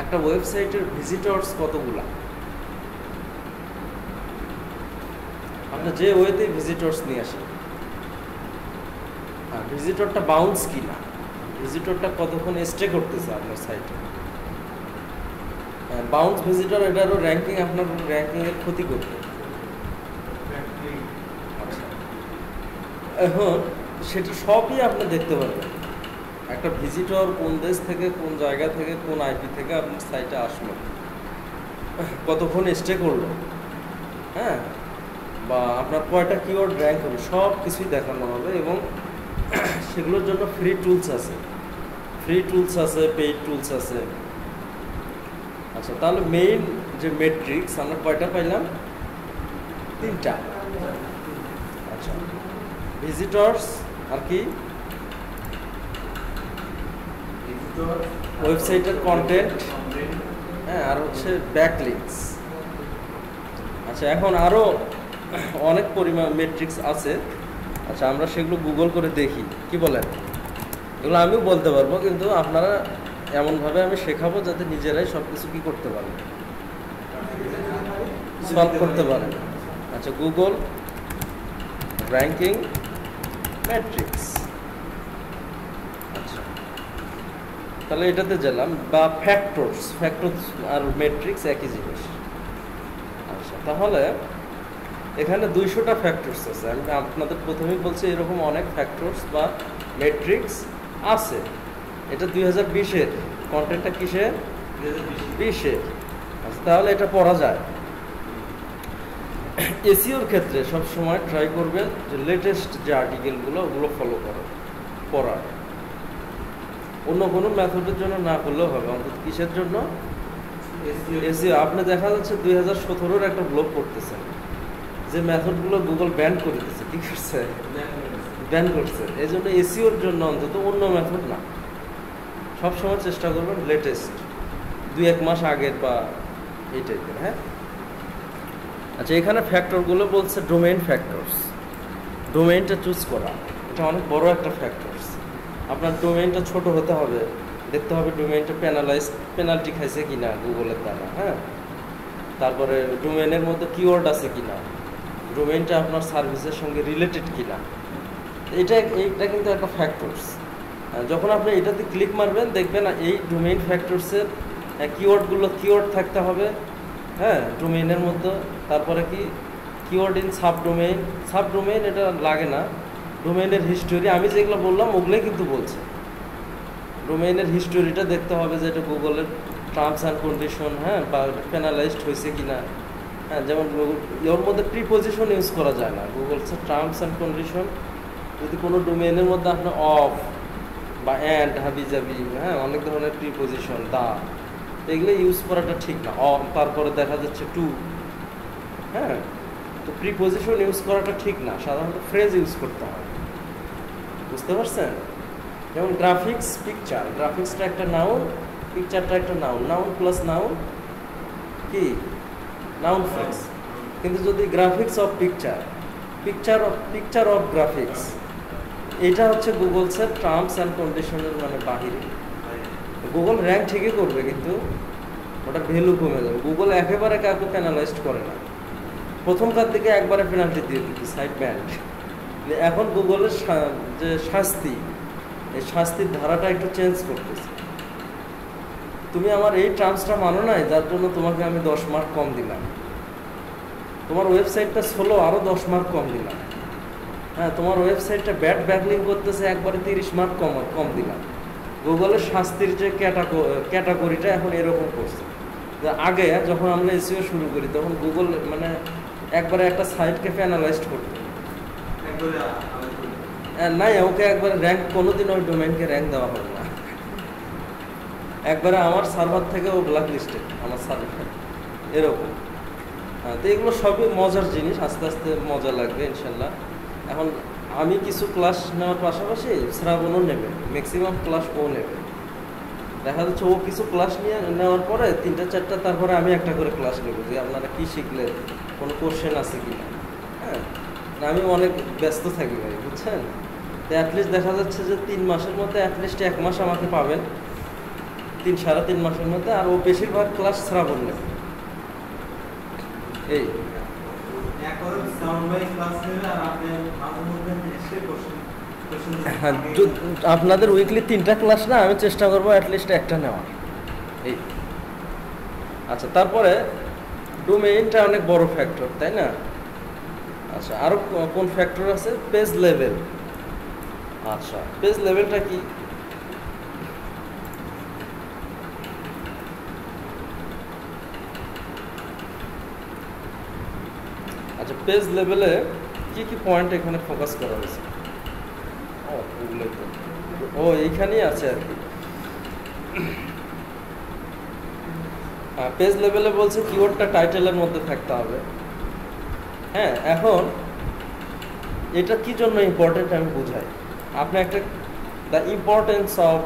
একটা ওয়েবসাইটের ভিজিটর্স কতগুলা, আপনি যে ওয়েতে ভিজিটর্স নিয়ে আসেন, ভিজিটরটা বাউন্স কিনা, ভিজিটরটা কতক্ষণ স্টে করতেছে আপনার সাইটে, বাউন্স ভিজিটর এটারও র্যাঙ্কিং আপনার র্যাঙ্কিংয়ের ক্ষতি করবে। আচ্ছা, এখন সেটা সবই আপনি দেখতে পারবেন, একটা ভিজিটর কোন দেশ থেকে, কোন জায়গা থেকে, কোন আইপি থেকে আপনার সাইটে আসলো, কতক্ষণ স্টে করলো, হ্যাঁ, বা আপনার কয়টা কিওয়ার্ড র্যাঙ্ক হবে, সব কিছুই দেখানো হবে। এবং সেগুলোর জন্য ফ্রি টুলস আছে, পেইড টুলস আছে। আচ্ছা, তাহলে মেইন যে মেট্রিক্স আমরা কয়টা পাইলাম? 3টা। আচ্ছা, ভিজিটর্স, আর কি ওয়েবসাইটের কন্টেন্ট, হ্যাঁ, আর হচ্ছে ব্যাকলিংকস। আচ্ছা, এখন আরও অনেক পরিমাণ মেট্রিক্স আছে। আচ্ছা, আমরা সেগুলো গুগল করে দেখি, কি বলেন? এগুলো আমিও বলতে পারবো, কিন্তু আপনারা এমনভাবে আমি শেখাবো যাতে নিজেরাই সব কিছু কী করতে পারেন, সলভ করতে পারেন। আচ্ছা, গুগল র্যাঙ্কিং ম্যাট্রিক্স। আচ্ছা, তাহলে এটাতে গেলাম। বা ফ্যাক্টরস আর ম্যাট্রিক্স একই জিনিস। আচ্ছা, তাহলে এখানে 200টা ফ্যাক্টরস আছে। আমি আপনাদের প্রথমেই বলছি এরকম অনেক ফ্যাক্টরস বা ম্যাট্রিক্স আছে। এটা 2020-এর কন্টেন্টটা, কিসের? 2020-এর। আচ্ছা, তাহলে এটা পড়া যায়। এসইওর ক্ষেত্রে সবসময় ট্রাই করবেন যে লেটেস্ট যে আর্টিকেলগুলো ওগুলো ফলো পড়ার। অন্য কোনো মেথডের জন্য না করলেও হবে, অন্তত কিসের জন্য? এসইও। আপনি দেখা যাচ্ছে 2017-র একটা ব্লগ পড়তেছেন, যে মেথডগুলো গুগল ব্যান করে দিচ্ছে, কি করছে? ব্যান করছে। এই জন্য এসইওর জন্য অন্তত অন্য মেথড না, সবসময় চেষ্টা করবেন লেটেস্ট 2-1 মাস আগের বা এই টাইপের। হ্যাঁ, আচ্ছা, এখানে ফ্যাক্টরগুলো বলছে ডোমেইন ফ্যাক্টরস। ডোমেইনটা চুজ করা, এটা অনেক বড় একটা ফ্যাক্টরস। আপনার ডোমেইনটা ছোট হতে হবে, দেখতে হবে ডোমেইনটা পেনাল্টি খাইছে কিনা গুগলের দ্বারা। হ্যাঁ, তারপরে ডোমেইনের মধ্যে কিওয়ার্ড আছে কিনা, ডোমেইনটা আপনার সার্ভিসের সঙ্গে রিলেটেড কিনা। এইটা কিন্তু একটা ফ্যাক্টরস। যখন আপনি এটাতে ক্লিক মারবেন, দেখবেন এই ডোমেইন ফ্যাক্টরসের কিওয়ার্ড থাকতে হবে, হ্যাঁ, ডোমেইনের মধ্যে। তারপরে কি কিওয়ার্ড ইন সাবডোমেইন এটা লাগে না। ডোমেইনের হিস্টোরি, আমি যেগুলো বললাম ওগুলোই কিন্তু বলছে। ডোমেইনের হিস্টোরিটা দেখতে হবে যে এটা গুগলের টার্মস অ্যান্ড কন্ডিশন, হ্যাঁ, বা পেনালাইজড হয়েছে কিনা। হ্যাঁ, যেমন ওর মধ্যে প্রিপোজিশন ইউজ করা যায় না। গুগল টার্মস অ্যান্ড কন্ডিশন যদি কোনো ডোমেইনের মধ্যে আপনার অফ বা অ্যান্ড, হাবিজাবি, হ্যাঁ, অনেক ধরনের প্রিপোজিশন, দা, এগুলো ইউজ করাটা ঠিক না। তারপরে দেখা যাচ্ছে টু, হ্যাঁ, তো প্রিপোজিশন ইউজ করাটা ঠিক না। সাধারণত ফ্রেজ ইউজ করতে হয়, বুঝতে পারছেন? যেমন গ্রাফিক্স, পিকচার, গ্রাফিক্সটা একটা নাউন, পিকচারটা একটা নাউন, নাউন প্লাস নাউন কি নাউন ফ্রেজ। কিন্তু যদি graphics of picture, picture of graphics, এটা হচ্ছে গুগলসের টার্মস অ্যান্ড কন্ডিশনের মানে বাহিরে। গুগল র্যাঙ্ক ঠিকই করবে, কিন্তু ওটার ভ্যালু কমে যাবে। গুগল একেবারে কাউকে পেনালাইজড করে না, প্রথমকার দিকে একবারে পেনাল্টি দিয়ে দিত, সাইট ব্যান্ড। এখন গুগলের যে শাস্তি, এই শাস্তির ধারাটা একটু চেঞ্জ করতেছে। তুমি আমার এই টার্মসটা মানো নাই, যার জন্য তোমাকে আমি 10 মার্ক কম দিলাম। তোমার ওয়েবসাইটটা স্লো, আরও 10 মার্ক কম দিলাম। হ্যাঁ, তোমার ওয়েবসাইটটা ব্যাকলিং করতেছে, একবারে 30 মার্ক কম দিলাম। গুগলের শাস্তির যে ক্যাটাগরিটা এখন এরকম করছে। আগে যখন আমরা এসইও শুরু করি, তখন গুগল মানে একবারে একটা সাইটকে প্যানালাইজড করতো, নাই ওকে একবারে র্যাঙ্ক, কোনোদিন ওই ডোমেইনকে র্যাঙ্ক দেওয়া হবে না। একবারে আমার সার্ভার থেকে ও ব্ল্যাক লিস্টেড, আমার সার্ভার এরকম। হ্যাঁ, তো এগুলো সবই মজার জিনিস, আস্তে আস্তে মজা লাগবে ইনশাল্লাহ। এখন আমি কিছু ক্লাস নেওয়ার পাশাপাশি শ্রাবণও নেবে, ম্যাক্সিমাম ক্লাস ও নেবে। দেখা যাচ্ছে ও কিছু ক্লাস নেওয়ার পরে 3-4টা, তারপরে আমি একটা করে ক্লাস নেব, যে আপনারা কী শিখলে, কোনো কোশ্চেন আছে কি না। হ্যাঁ, আমি অনেক ব্যস্ত থাকি ভাই, বুঝছেন? তো অ্যাটলিস্ট দেখা যাচ্ছে যে 3 মাসের মধ্যে অ্যাটলিস্ট 1 মাস আমাকে পাবেন, 3-3.5 মাসের মধ্যে। আর ও বেশিরভাগ ক্লাস শ্রাবণ নেবে। এই আপনাদের উইকলি 3টা ক্লাস না, আমি চেষ্টা করবো অ্যাটলিস্ট একটা নেওয়ার। এই আচ্ছা, তারপরে ডোমেইনটা অনেক বড় ফ্যাক্টর, তাই না? আচ্ছা, আরো কোন ফ্যাক্টর আছে? Page level. আচ্ছা, পেজ লেভেলটা কি? আচ্ছা, পেজ লেভেলে কি কি পয়েন্ট এখানে ফোকাস করা হয়েছে? এইখানেই আছে আর কি। পেজ লেভেলে বলছে কিওয়ার্ডটা টাইটেলের মধ্যে থাকতে হবে। হ্যাঁ, এখন এটা কি জন্য ইম্পর্টেন্ট আমি বুঝাই। আপনি একটা the importance of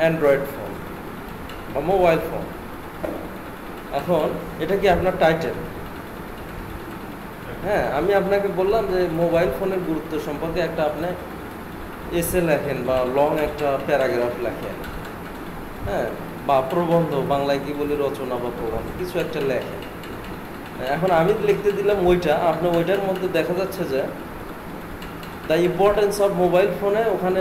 Android phone বা মোবাইল ফোন, এখন এটা কি আপনার টাইটেল? হ্যাঁ, আমি আপনাকে বললাম যে মোবাইল ফোনের গুরুত্ব সম্পর্কে একটা আপনি এসে লেখেন বা লং একটা প্যারাগ্রাফ লেখেন, হ্যাঁ, বা প্রবন্ধ, বাংলায় কি বলি, রচনা বা প্রবন্ধ, কিছু একটা লেখেন। এখন আমি লিখতে দিলাম ওইটা, আপনার ওইটার মধ্যে দেখা যাচ্ছে যে দ্য ইম্পর্টেন্স অফ মোবাইল ফোনে, ওখানে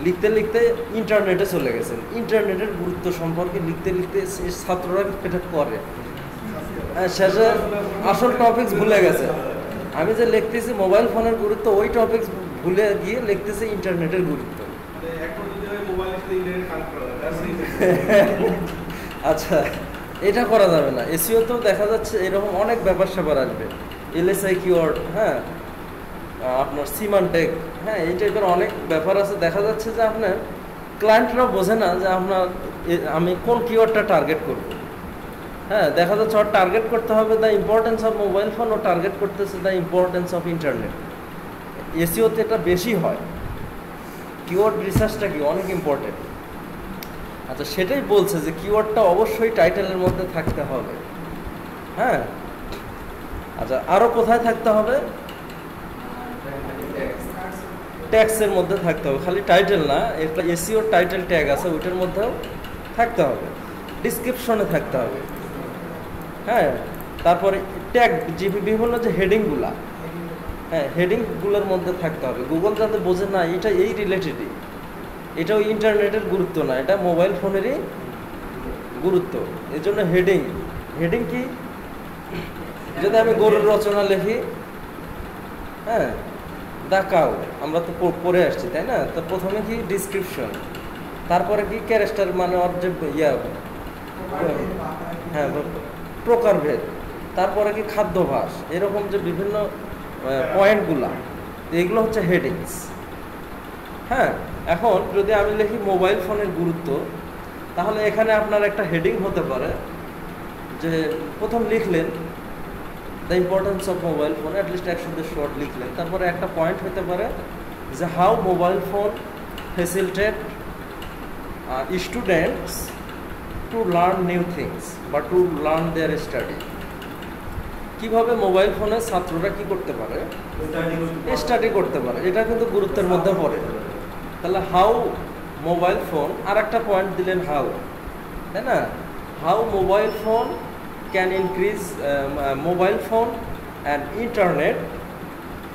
লিখতে লিখতে ইন্টারনেটে চলে গেছেন। ইন্টারনেটের গুরুত্ব সম্পর্কে লিখতে লিখতে ছাত্ররা এটা করে, শেষে আসল টপিকস ভুলে গেছে। আমি যে লিখতেছি মোবাইল ফোনের গুরুত্ব, ওই টপিকস ভুলে গিয়ে লিখতেছি ইন্টারনেটের গুরুত্ব। আচ্ছা, এটা করা যাবে না। এসইও তো দেখা যাচ্ছে এরকম অনেক ব্যাপার স্যাপার আসবে, এলএসআই কিওয়ার্ড, হ্যাঁ, আপনার সিমান্টেক, হ্যাঁ, এই টাইপের অনেক ব্যাপার আছে। দেখা যাচ্ছে যে আপনার ক্লায়েন্টরা বোঝে না যে আপনার আমি কোন কিওয়ার্ডটা টার্গেট করব। হ্যাঁ, দেখা যাচ্ছে ওর টার্গেট করতে হবে the importance of mobile phone, ও টার্গেট করতেছে দ্য ইম্পর্টেন্স অফ ইন্টারনেট। এসইওতে এটা বেশি হয়। কিওয়ার্ড রিসার্চটা কি অনেক ইম্পর্টেন্ট। আচ্ছা, সেটাই বলছে যে কিওয়ার্ডটা অবশ্যই টাইটেলের মধ্যে থাকতে হবে। হ্যাঁ, আচ্ছা, আরও কোথায় থাকতে হবে? ট্যাক্সের মধ্যে থাকতে হবে, খালি টাইটেল না, একটা এসইও টাইটেল ট্যাগ আছে ওইটার মধ্যেও থাকতে হবে, ডিসক্রিপশনে থাকতে হবে। হ্যাঁ, তারপরে ট্যাগ যে বিভিন্ন যে হেডিংগুলা, হ্যাঁ, হেডিংগুলোর মধ্যে থাকতে হবে। গুগল যাতে বোঝে না এটা এই রিলেটেডই, এটাও ইন্টারনেটের গুরুত্ব না, এটা মোবাইল ফোনেরই গুরুত্ব। এই জন্য হেডিং, হেডিং কি? যদি আমি গরুর রচনা লিখি, হ্যাঁ, দা কাউ, আমরা তো পড়ে আসছি, তাই না? তো প্রথমে কি ডিসক্রিপশন, তারপরে কি ক্যারেক্টার, মানে ওর যে হ্যাঁ, প্রকারভেদ, তারপরে কি খাদ্যাভ্যাস, এরকম যে বিভিন্ন পয়েন্টগুলা, এগুলো হচ্ছে হেডিংস। হ্যাঁ, এখন যদি আমি লিখি মোবাইল ফোনের গুরুত্ব, তাহলে এখানে আপনার একটা হেডিং হতে পারে যে প্রথম লিখলেন the importance of mobile phone, at least 100 short লিখলেন। তারপরে একটা পয়েন্ট হতে পারে যে how mobile phone facilitate students to learn new things বা টু লার্ন দেয়ার স্টাডি। কিভাবে মোবাইল ফোনে ছাত্ররা কি করতে পারে? স্টাডি করতে পারে, এটা কিন্তু গুরুত্বের মধ্যে পড়ে। তাহলে হাউ মোবাইল ফোন, আর একটা পয়েন্ট দিলেন হাউ, তাই না? How mobile phone can increase, mobile phone and internet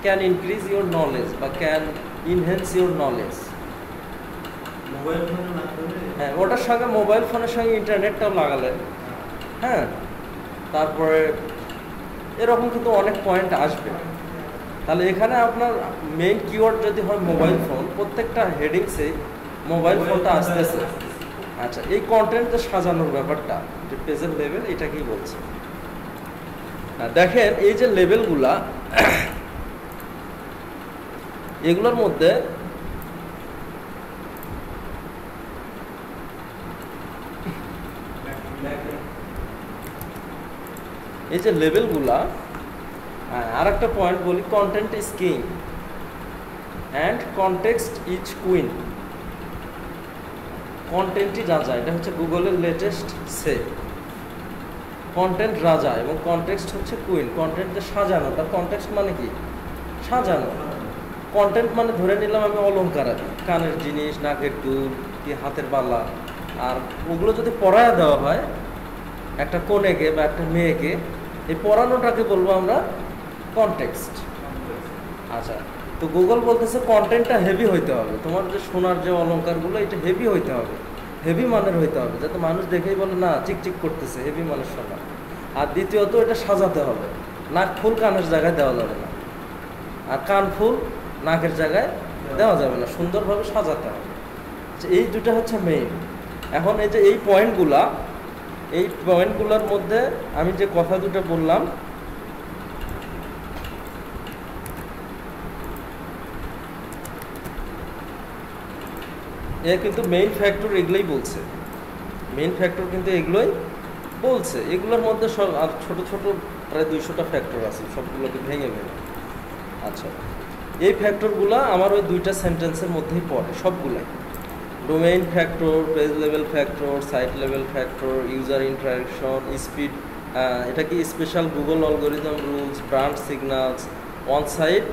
can increase your knowledge বা ক্যান ইনহ্যান্স ইউর নলেজ। হ্যাঁ, ওটার সঙ্গে মোবাইল ফোনের সঙ্গে ইন্টারনেটটাও লাগালেন। হ্যাঁ, তারপরে এরকম কিন্তু অনেক পয়েন্ট আসবে। তাহলে এখানে আপনার মেইন কিওয়ার্ড যদি হয় মোবাইল ফোন, প্রত্যেকটা হেডিংসে মোবাইল ফোনটা আসতেছে। আচ্ছা, এই কন্টেন্টটা সাজানোর ব্যাপারটা, যে পেজের লেভেল, এটাকেই বলছে। দেখেন এই যে লেভেলগুলা, এগুলোর মধ্যে এই যে লেভেলগুলা, আর একটা পয়েন্ট বলি, content is king and context is queen. কন্টেন্টই রাজা, এটা হচ্ছে গুগলের লেটেস্ট সে। কন্টেন্ট রাজা এবং কনটেক্সট হচ্ছে কুইন। কন্টেন্টে সাজানো, তার কনটেক্সট মানে কি? সাজানো। কন্টেন্ট মানে ধরে নিলাম আমি অলংকার আদি, কানের জিনিস, নাকের দুল, কি হাতের বালা, আর ওগুলো যদি পরায় দেওয়া হয় একটা কনেকে বা একটা মেয়েকে, এই পরানোটাকে বলবো আমরা কনটেক্সট। আচ্ছা, তো গুগল বলতেছে কন্টেন্টটা হেভি হইতে হবে, তোমার যে সোনার যে অলংকারগুলো, এটা হেভি হইতে হবে। হেভি মানের হইতে হবে, যাতে মানুষ দেখেই বলে না চিকচিক করতেছে, হেভি মানের সোনা। আর দ্বিতীয়ত এটা সাজাতে হবে, নাক ফুল কানের জায়গায় দেওয়া যাবে না, আর কান ফুল নাকের জায়গায় দেওয়া যাবে না, সুন্দরভাবে সাজাতে হবে। এই দুটো হচ্ছে মেইন। এখন এই যে এই পয়েন্টগুলোর মধ্যে আমি যে কথা দুটো বললাম, এ কিন্তু মেইন ফ্যাক্টর এগুলোই বলছে, মেইন ফ্যাক্টর কিন্তু এগুলোই বলছে। এগুলোর মধ্যে সব আর ছোটো ছোটো প্রায় 200টা ফ্যাক্টর আছে, সবগুলোকে ভেঙে ভেঙে। আচ্ছা, এই ফ্যাক্টরগুলো আমার ওই 2টা সেন্টেন্সের মধ্যেই পড়ে সবগুলাই। Domain factor, page level factor, site level factor, user interaction, speed, এটা কি special Google algorithm rules, brand signals, on site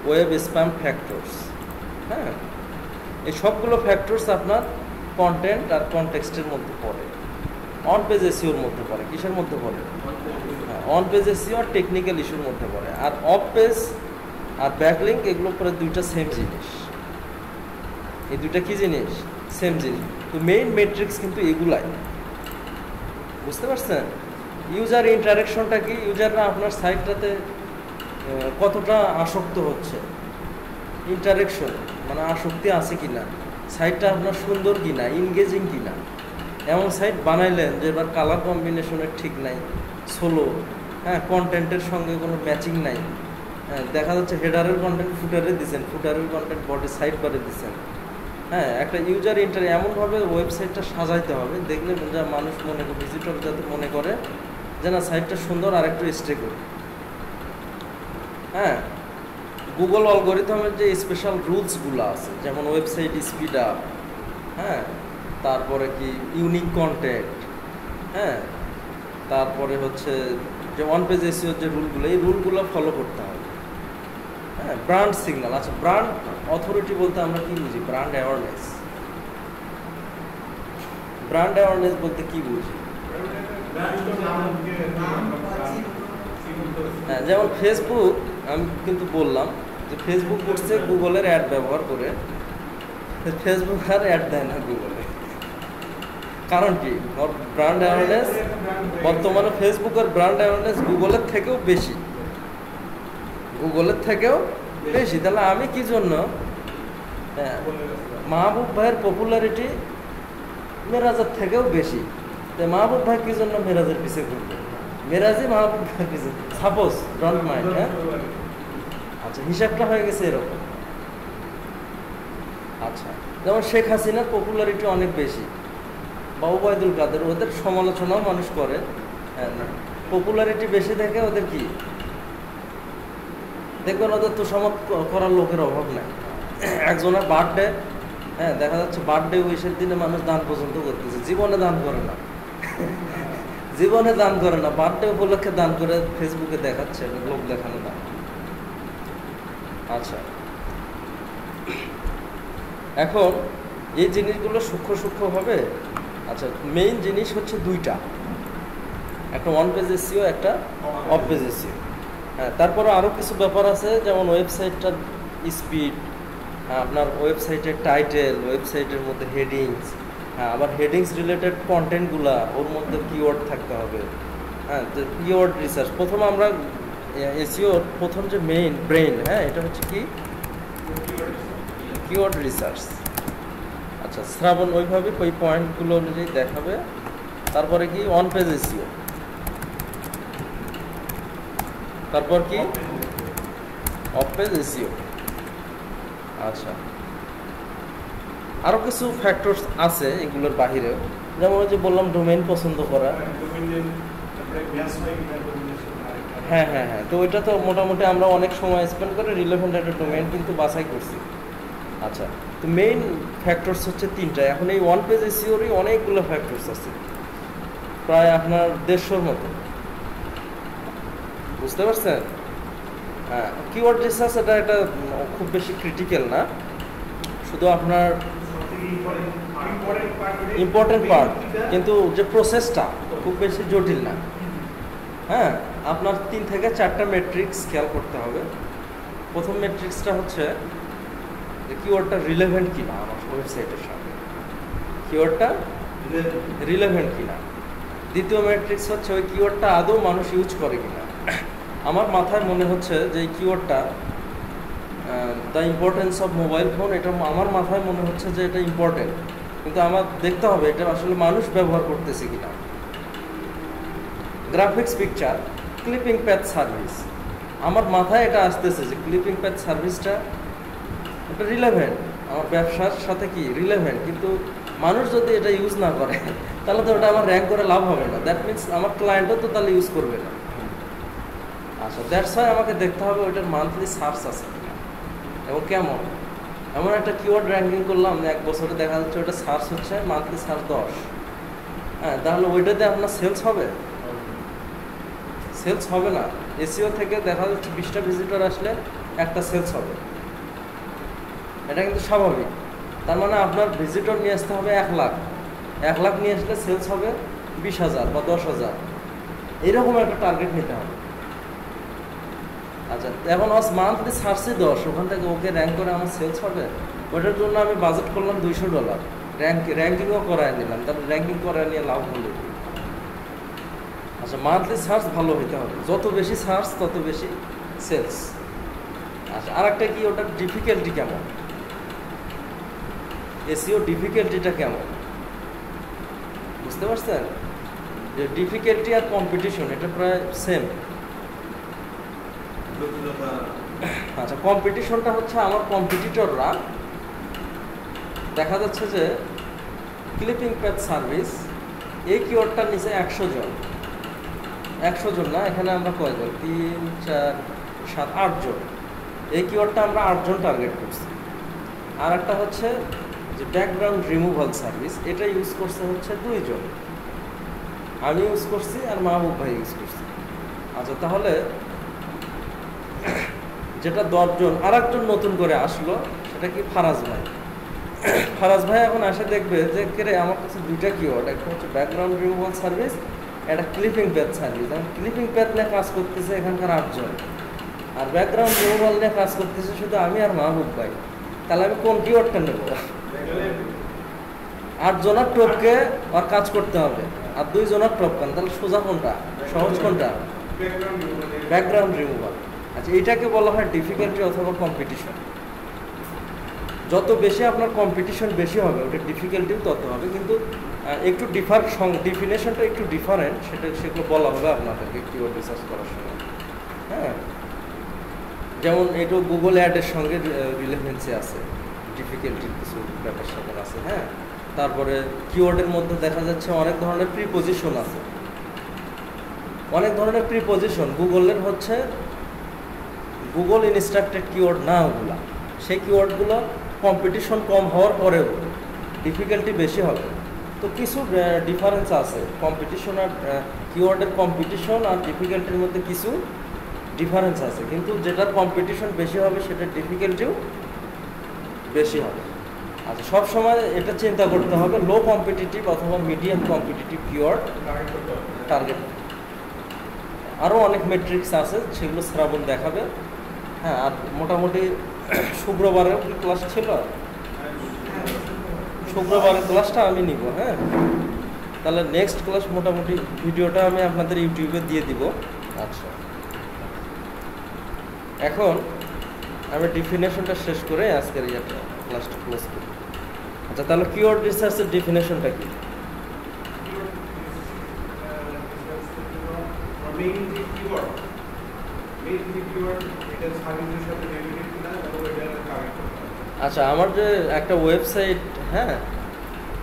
web spam factors. হ্যাঁ, এই সবগুলো ফ্যাক্টরস আপনার কন্টেন্ট আর কনটেক্সটের মধ্যে পড়ে, অন পেজ এসইওর মধ্যে পড়ে। কিসের মধ্যে পড়ে? হ্যাঁ, অন পেজ এসইও আর টেকনিক্যাল ইস্যুর মধ্যে পড়ে। আর অফ পেজ আর ব্যাকলিঙ্ক এগুলো পরে দুইটা সেম জিনিস। এই দুইটা কি জিনিস? সেম জিনিস। তো মেইন মেট্রিক্স কিন্তু এগুলাই, বুঝতে পারছেন? ইউজার ইন্টারাকশনটা কি, ইউজাররা আপনার সাইটটাতে কতটা আসক্ত হচ্ছে, ইন্টারাকশন মানে আসক্তি আছে কিনা, সাইটটা আপনার সুন্দর কিনা, ইনগেজিং কিনা। এমন সাইট বানাইলেন যে এবার কালার কম্বিনেশনের ঠিক নাই, সোলো, হ্যাঁ, কন্টেন্টের সঙ্গে কোনো ম্যাচিং নাই, হ্যাঁ, দেখা যাচ্ছে হেডারের কন্টেন্ট ফুটারে দিচ্ছেন, ফুটারের কন্টেন্ট বডি সাইড বারে দিচ্ছেন। হ্যাঁ, একটা ইউজার এমনভাবে ওয়েবসাইটটা সাজাইতে হবে দেখলে যা মানুষ মনে করে, ভিজিটর যাতে মনে করে যে না সাইটটা সুন্দর, আর একটু স্টে করি। হ্যাঁ, গুগল অ্যালগরিদমের যে স্পেশাল রুলসগুলো আছে, যেমন ওয়েবসাইট স্পিড আপ, হ্যাঁ, তারপরে কি ইউনিক কন্টেন্ট, হ্যাঁ, তারপরে হচ্ছে যে ওয়ান পেজ এসইওর যে রুলগুলো, এই রুলগুলো ফলো করতে হবে। হ্যাঁ, ব্র্যান্ড সিগন্যাল। আচ্ছা, ব্র্যান্ড অথরিটি বলতে আমরা কি বুঝি? Brand awareness. ব্র্যান্ড অ্যাওয়ারনেস বলতে কি বুঝি? হ্যাঁ, যেমন ফেসবুক, আমি কিন্তু বললাম যে ফেসবুক করছে গুগলের অ্যাড ব্যবহার করে, ফেসবুক আর অ্যাড দেয় না গুগলে। কারণ কি? ব্র্যান্ড অ্যাওয়ারনেস বর্তমানে ফেসবুকের ব্র্যান্ড অ্যাওয়ারনেস গুগলের থেকেও বেশি, গুগলের থেকেও বেশি। তাহলে আমি কি জন্য মাহবুব ভাইয়ের পপুলারিটি মেরাজের থেকেও বেশি, তাই মাহবুব ভাই কি জন্য মেরাজের পিছিয়ে ঘুরবে, মেরাজই মাহবুব ভাইয়ের পিছিয়ে, সাপোজ, ডোন্ট মাইন্ড। হ্যাঁ, আচ্ছা, হিসাবটা হয়ে গেছে এরকম। আচ্ছা, যেমন শেখ হাসিনার পপুলারিটি অনেক বেশি, বা ওবায়দুল কাদের, ওদের সমালোচনাও মানুষ করে। হ্যাঁ, পপুলারিটি বেশি দেখে ওদের কি দেখবেন, ওদের তো সমাজ করার লোকের অভাব নাই। একজনের বার্থডে, হ্যাঁ, দেখা যাচ্ছে বার্থডে উইশের দিনে মানুষ দান পর্যন্ত করতেছে, জীবনে দান করে না, জীবনে দান করে না, বার্থডে উপলক্ষে দান করে ফেসবুকে দেখাচ্ছে, লোক দেখানো দান। আচ্ছা, এখন এই জিনিসগুলো সূক্ষ্ম সূক্ষ্মভাবে, আচ্ছা, মেইন জিনিস হচ্ছে দুইটা, একটা ওয়ান পেজ এসইও, একটা অফ পেজ এসইও। হ্যাঁ, তারপরে আরও কিছু ব্যাপার আছে, যেমন ওয়েবসাইটটার স্পিড, আপনার ওয়েবসাইটের টাইটেল, ওয়েবসাইটের মধ্যে হেডিংস, হ্যাঁ, আবার হেডিংস রিলেটেড কন্টেন্টগুলা, ওর মধ্যে কিওয়ার্ড থাকতে হবে। হ্যাঁ, তো কিওয়ার্ড রিসার্চ, প্রথম আমরা এসইওর প্রথম যে মেইন ব্রেইন, হ্যাঁ, এটা হচ্ছে কি কিওয়ার্ড রিসার্চ। আচ্ছা, শ্রাবণ ওইভাবে ওই পয়েন্টগুলো অনুযায়ী দেখাবে। তারপরে কি অন পেজ এসইও, তারপর কি অফ পেজ এসইও। আচ্ছা, আরও কিছু ফ্যাক্টরস আছে এগুলোর বাহিরেও, যেমন ওই যে বললাম ডোমেইন পছন্দ করা। হ্যাঁ হ্যাঁ হ্যাঁ, তো ওইটা তো মোটামুটি আমরা অনেক সময় স্পেন্ড করে রিলেভেন্ট একটা ডোমেইন কিন্তু বাছাই করছি। আচ্ছা, তো মেইন ফ্যাক্টরস হচ্ছে 3টা। এখন এই ওয়ান পেজ এসইওরই অনেকগুলো ফ্যাক্টরস আছে, প্রায় আপনার 150-র মতো, বুঝতে পারছেন? হ্যাঁ, কিওয়ার্ড রিসার্চ এটা একটা খুব বেশি ক্রিটিক্যাল না, শুধু আপনার ইম্পর্টেন্ট পার্ট, কিন্তু যে প্রসেসটা খুব বেশি জটিল না। হ্যাঁ, আপনার 3 থেকে 4টা ম্যাট্রিক্স খেয়াল করতে হবে। প্রথম ম্যাট্রিক্সটা হচ্ছে যে কিওয়ার্ডটা রিলেভেন্ট কিনা আমার ওয়েবসাইটের সাথে, কিওয়ার্ডটা রিলেভেন্ট কিনা। দ্বিতীয় ম্যাট্রিক্স হচ্ছে ওই কিওয়ার্ডটা আদৌ মানুষ ইউজ করে কিনা। আমার মাথায় মনে হচ্ছে যে এই কিওয়ার্ডটা the importance of mobile phone, এটা আমার মাথায় মনে হচ্ছে যে এটা ইম্পর্টেন্ট, কিন্তু আমার দেখতে হবে এটা আসলে মানুষ ব্যবহার করতেছে কিনা। Graphics picture clipping path service, আমার মাথায় এটা আসতেছে যে ক্লিপিং প্যাথ সার্ভিসটা এটা রিলেভেন্ট, আমার ব্যবসার সাথে কি রিলেভেন্ট, কিন্তু মানুষ যদি এটা ইউজ না করে তাহলে তো ওটা আমার র্যাঙ্ক করে লাভ হবে না। দ্যাট মিনস আমার ক্লায়েন্টও তো তাহলে ইউজ করবে না। আচ্ছা, দ্যাটস ওয়াই আমাকে দেখতে হবে ওইটার মান্থলি সার্চ আছে কিনা এবং কেমন। এমন একটা কিওয়ার্ড র্যাঙ্কিং করলাম 1 বছরে দেখা যাচ্ছে ওটা সার্চ হচ্ছে মান্থলি সার্চ 10, হ্যাঁ, তাহলে ওইটাতে আপনার সেলস হবে? সেলস হবে না। এসইও থেকে দেখা যাচ্ছে 20টা ভিজিটর আসলে একটা সেলস হবে, এটা কিন্তু স্বাভাবিক। তার মানে আপনার ভিজিটর নিয়ে আসতে হবে 1 লাখ, 1 লাখ নিয়ে আসলে সেলস হবে 20,000 বা 10,000, এইরকম একটা টার্গেট নিতে হবে। আচ্ছা, এখন মান্থলি সার্চই 10, ওখান থেকে ওকে র্যাঙ্ক করে আমার সেলস হবে, ওটার জন্য আমি বাজেট করলাম $200, র্যাঙ্কিংও করায় নিলাম, তাহলে র্যাঙ্কিং করায় নিয়ে লাভ হলো। আচ্ছা, মান্থলি সার্চ ভালো হইতে হবে, যত বেশি সার্চ তত বেশি সেলস। আচ্ছা, আর একটা কি, ওটার ডিফিকাল্টি কেমন, এসইও ডিফিকাল্টিটা কেমন, বুঝতে পারছেন? যে ডিফিকাল্টি আর কম্পিটিশন এটা প্রায় সেম। আচ্ছা, কম্পিটিশনটা হচ্ছে আমার কম্পিটিটররা, দেখা যাচ্ছে যে ক্লিপিং প্যাথ সার্ভিস এই কিওয়ার্ডটার নিচে 100 জন, 100 জন না, এখানে আমরা কয়জন, 3, 4, 7, 8 জন, এই কিওয়ার্ডটা আমরা 8 জন টার্গেট করছি। আর একটা হচ্ছে যে ব্যাকগ্রাউন্ড রিমুভাল সার্ভিস, এটা ইউজ করছে হচ্ছে 2 জন, আমি ইউজ করছি আর মাহবুব ভাই ইউজ করছি। আচ্ছা, তাহলে যেটা 10 জন, আর একজন নতুন করে আসলো, সেটা কি ফারাজ ভাই। ফারাজ ভাই এখন আসে দেখবে যে কেরে আমার কাছে 2টা কিওয়ার্ড, একটা হচ্ছে ব্যাকগ্রাউন্ড রিমুভাল সার্ভিস, একটা clipping path service. Clipping path নিয়ে কাজ করতেছে এখানকার 8 জন, আর ব্যাকগ্রাউন্ড রিমুভাল নিয়ে কাজ করতেছে শুধু আমি আর মাহবুব ভাই, তাহলে আমি কোন কিওয়ার্ডটা নেব? 8 জনের টপকে আর কাজ করতে হবে, আর 2 জনের টপকান, তাহলে সোজা কোনটা, সহজ কোনটা? Background removal. আচ্ছা, এটাকে বলা হয় ডিফিকাল্টি অথবা কম্পিটিশন। যত বেশি আপনার কম্পিটিশন বেশি হবে, ওটা ডিফিকাল্টিও তত হবে, কিন্তু একটু ডিফিনেশনটা একটু ডিফারেন্ট, সেগুলো বলা হবে আপনাদেরকে কিওয়ার্ড রিসার্চ করার সময়। হ্যাঁ, যেমন এটা গুগল অ্যাডের সঙ্গে রিলেভেন্সি আছে, ডিফিকাল্টির কিছু ব্যাপার স্যাপার আছে। হ্যাঁ, তারপরে কিওয়ার্ডের মধ্যে দেখা যাচ্ছে অনেক ধরনের প্রিপোজিশন আছে, অনেক ধরনের প্রিপোজিশন গুগলের হচ্ছে গুগল ইনস্ট্রাক্টেড কিওয়ার্ড না ওগুলা, সেই কিওয়ার্ডগুলো কম্পিটিশন কম হওয়ার পরেও ডিফিকাল্টি বেশি হবে। তো কিছু ডিফারেন্স আছে কম্পিটিশন আর কিওয়ার্ডের, কম্পিটিশন আর ডিফিকাল্টির মধ্যে কিছু ডিফারেন্স আছে, কিন্তু যেটার কম্পিটিশন বেশি হবে সেটার ডিফিকাল্টিও বেশি হবে। আচ্ছা, সবসময় এটা চিন্তা করতে হবে লো কম্পিটিটিভ অথবা মিডিয়াম কম্পিটিটিভ কিওয়ার্ড টার্গেট। আরও অনেক মেট্রিক্স আছে, সেগুলো শ্রাবণ দেখাবে। হ্যাঁ, আর মোটামুটি শুক্রবারের ক্লাস ছিল, শুক্রবারের ক্লাসটা আমি নিব। হ্যাঁ, তাহলে নেক্সট ক্লাস মোটামুটি ভিডিওটা আমি আপনাদের ইউটিউবে দিয়ে দিব। আচ্ছা, এখন আমি ডিফিনেশনটা শেষ করে আজকের ক্লাসটা ক্লোজ করি। আচ্ছা, তাহলে কিওয়ার্ড রিসার্চের ডিফিনেশনটা কি? আচ্ছা, আমার যে একটা ওয়েবসাইট, হ্যাঁ,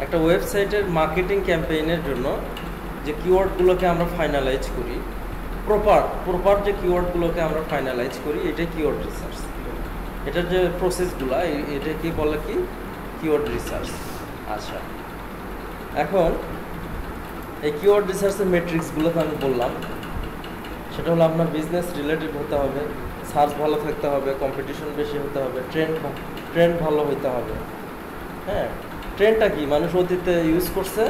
একটা ওয়েবসাইটের মার্কেটিং ক্যাম্পেইনের জন্য যে কিওয়ার্ডগুলোকে আমরা ফাইনালাইজ করি, প্রপার যে কিওয়ার্ডগুলোকে আমরা ফাইনালাইজ করি, এটাই কিওয়ার্ড রিসার্চ। এটার যে প্রসেসগুলো, এটা কি বলে, কি কিওয়ার্ড রিসার্চ। আচ্ছা, এখন এই কিওয়ার্ড রিসার্চের মেট্রিক্সগুলো তো আমি বললাম, সেটা হলো আপনার বিজনেস রিলেটেড হতে হবে, সার্চ ভালো থাকতে হবে, কম্পিটিশন বেশি হতে হবে, ট্রেন্ড ভালো হইতে হবে। হ্যাঁ, ট্রেন্ডটা কি, মানুষ অতীতে ইউজ করছে,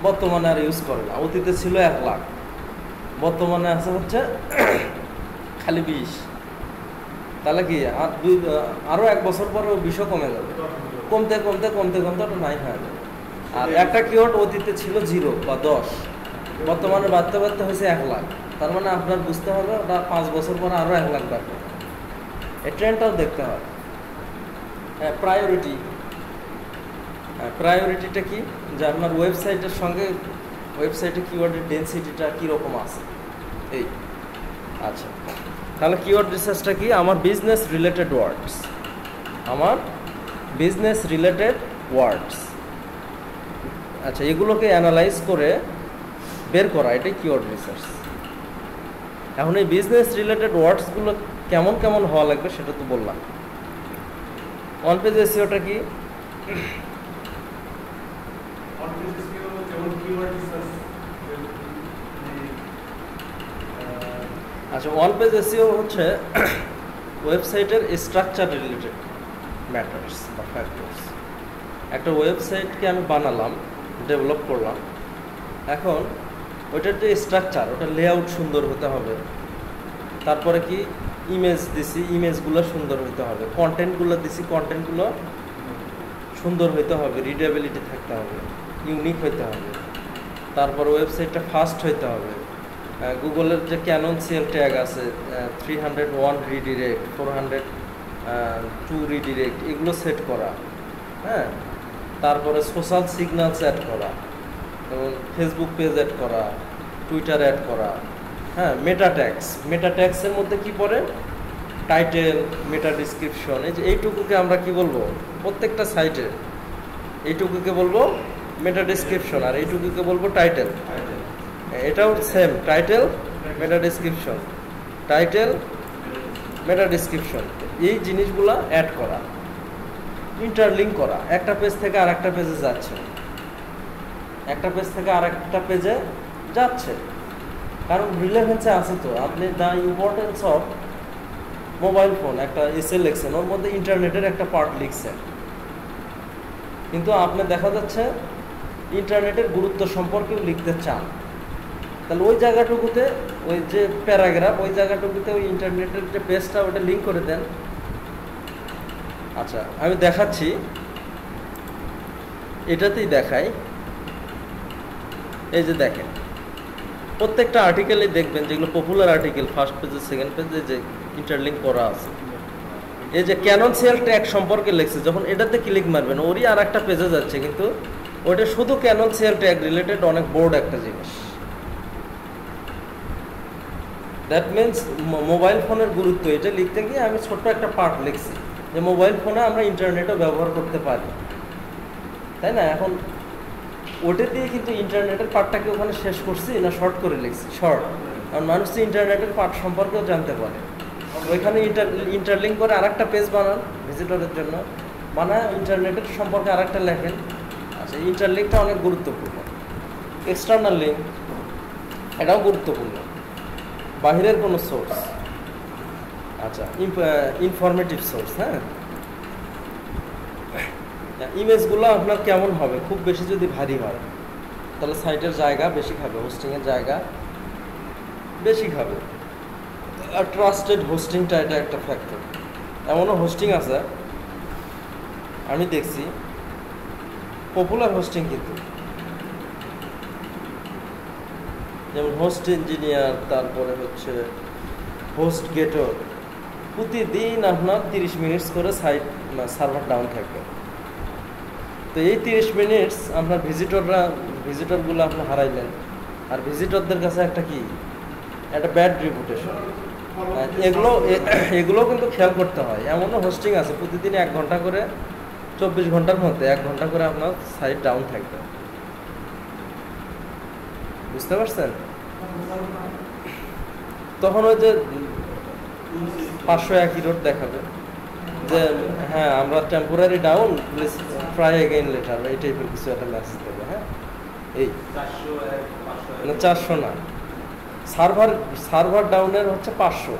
বর্তমানে আর ইউজ করে না। অতীতে ছিল 1 লাখ, বর্তমানে আছে হচ্ছে খালি 20, তাহলে কি আরও 1 বছর পরে 20ও কমে যাবে, কমতে কমতে কমতে কমতে ওটা নাই হয়ে যাবে। আর একটা কিওয়ার্ড অতীতে ছিল 0 বা 10, বর্তমানে বাড়তে বাড়তে হয়েছে 1 লাখ। তার মানে আপনার বুঝতে হবে ওটা 5 বছর পরে আরও 1 লাখ বাড়বে। এই ট্রেন্ডটাও দেখতে হয়। প্রায়োরিটি, প্রায়োরিটিটা কি, যে আপনার ওয়েবসাইটের সঙ্গে ওয়েবসাইটে কিওয়ার্ডের ডেন্সিটিটা কীরকম আছে এই। আচ্ছা, তাহলে কিওয়ার্ড রিসার্চটা কি? আমার বিজনেস রিলেটেড ওয়ার্ডস, আমার বিজনেস রিলেটেড ওয়ার্ডস, আচ্ছা এগুলোকে অ্যানালাইজ করে বের করা, এটাই কিওয়ার্ড রিসার্চ। এখন এই বিজনেস রিলেটেড ওয়ার্ডসগুলো কেমন কেমন হওয়া লাগবে সেটা তো বললাম। অন পেজ এসইওটা কি? আচ্ছা, ওয়ান পেজ এসইও হচ্ছে ওয়েবসাইটের স্ট্রাকচার রিলেটেড ম্যাটার্স বা ফ্যাক্টরস। একটা ওয়েবসাইটকে আমি বানালাম, ডেভেলপ করলাম, এখন ওইটার যে স্ট্রাকচার, ওটার লেআউট সুন্দর হতে হবে। তারপরে কি ইমেজ দিছি, ইমেজগুলো সুন্দর হতে হবে। কন্টেন্টগুলো দিছি, কন্টেন্টগুলো সুন্দর হইতে হবে, রিডেবিলিটি থাকতে হবে, ইউনিক হইতে হবে। তারপর ওয়েবসাইটটা ফাস্ট হইতে হবে। গুগলের যে ক্যানন সেল ট্যাগ আছে 301 রিডিরেক্ট, 402 রিডিরেক্ট, এগুলো সেট করা। হ্যাঁ, তারপরে সোশ্যাল সিগন্যালস অ্যাড করা, এবং ফেসবুক পেজ অ্যাড করা, টুইটার অ্যাড করা। হ্যাঁ, মেটা ট্যাগস, মেটা ট্যাগসের মধ্যে কি পড়ে? টাইটেল, মেটা ডিসক্রিপশন। এই যে এইটুকুকে আমরা কি বলবো? প্রত্যেকটা সাইটে এইটুকুকে বলবো মেটা ডিসক্রিপশন, আর এইটুকুকে বলবো টাইটেল। এটাও সেম, টাইটেল, মেটা ডিসক্রিপশন, টাইটেল, মেটা ডিসক্রিপশন। এই জিনিসগুলো অ্যাড করা, ইন্টারলিঙ্ক করা। একটা পেজ থেকে আর একটা পেজে যাচ্ছে, একটা পেজ থেকে আর একটা পেজে যাচ্ছে, কারণ রিলেভেন্সে আছে তো। আপনি the importance of mobile phone একটা এসে লিখছেন, ওর মধ্যে ইন্টারনেটের একটা পার্ট লিখছেন, কিন্তু আপনি দেখা যাচ্ছে ইন্টারনেটের গুরুত্ব সম্পর্কেও লিখতে চান, তাহলে ওই জায়গাটুকুতে, ওই যে প্যারাগ্রাফ, ওই জায়গাটুকুতে ওই ইন্টারনেটের যে পেজটা ওটা লিঙ্ক করে দেন। আচ্ছা, আমি দেখাচ্ছি, এটাতেই দেখাই। এই যে দেখেন, প্রত্যেকটা আর্টিকেলে দেখবেন যেগুলো পপুলার আর্টিকেল, ফার্স্ট পেজে, সেকেন্ড পেজে যে ইন্টারলিঙ্ক করা আছে। এই যে ক্যানন সেল ট্যাগ সম্পর্কে লিখছে, যখন এটাতে ক্লিক মারবেন ওরই আর একটা পেজে যাচ্ছে, কিন্তু ওইটা শুধু ক্যানন সেল ট্যাগ রিলেটেড, অনেক বোর্ড একটা জিনিস। দ্যাট মিনস মোবাইল ফোনের গুরুত্ব, এটা লিখতে গিয়ে আমি ছোট্ট একটা পার্ট লিখছি যে মোবাইল ফোনে আমরা ইন্টারনেটও ব্যবহার করতে পারি, তাই না? এখন ওটা দিয়ে কিন্তু ইন্টারনেটের পার্টটাকে ওখানে শেষ করছি না শর্ট করে লিখছি? শর্ট, কারণ মানুষ তো ইন্টারনেটের পার্ট সম্পর্কেও জানতে পারে। ওইখানে ইন্টারলিঙ্ক করে আর একটা পেজ বানান ভিজিটরের জন্য, বানায় ইন্টারনেটের সম্পর্কে আর একটা লেখেন। আচ্ছা, ইন্টারলিঙ্কটা অনেক গুরুত্বপূর্ণ। এক্সটার্নাল লিঙ্ক, এটাও গুরুত্বপূর্ণ, বাহিরের কোনো সোর্স। আচ্ছা, ইনফরমেটিভ সোর্স। হ্যাঁ, ইমেজগুলো আপনার কেমন হবে? খুব বেশি যদি ভারী হয় তাহলে সাইটের জায়গা বেশি খাবে, হোস্টিংয়ের জায়গা বেশি খাবে। আর ট্রাস্টেড হোস্টিংটা, এটা একটা ফ্যাক্টর। এমনও হোস্টিং আছে আমি দেখছি, পপুলার হোস্টিং, কিন্তু যেমন হোস্ট ইঞ্জিনিয়ার, তারপরে হচ্ছে হোস্ট গেটর, প্রতিদিন আপনার 30 মিনিটস করে সার্ভার ডাউন থাকবে। তো এই 30 মিনিটস আপনার ভিজিটরগুলো আপনি হারাইলেন, আর ভিজিটরদের কাছে একটা কি, একটা ব্যাড রিপুটেশন। এগুলো কিন্তু খেয়াল করতে হয়। এমনও হোস্টিং আছে প্রতিদিন 1 ঘন্টা করে, 24 ঘন্টার মধ্যে 1 ঘন্টা করে আপনার সাইট ডাউন থাকবে। বুঝতে পারছেন? তখন ওই যে 501 ইরর দেখাবে যে হ্যাঁ আমরা temporary down, please try again later, এই টাইপের কিছু একটা মেসেজ দেবে। হ্যাঁ, এই 400 না, সার্ভার ডাউনের হচ্ছে 500,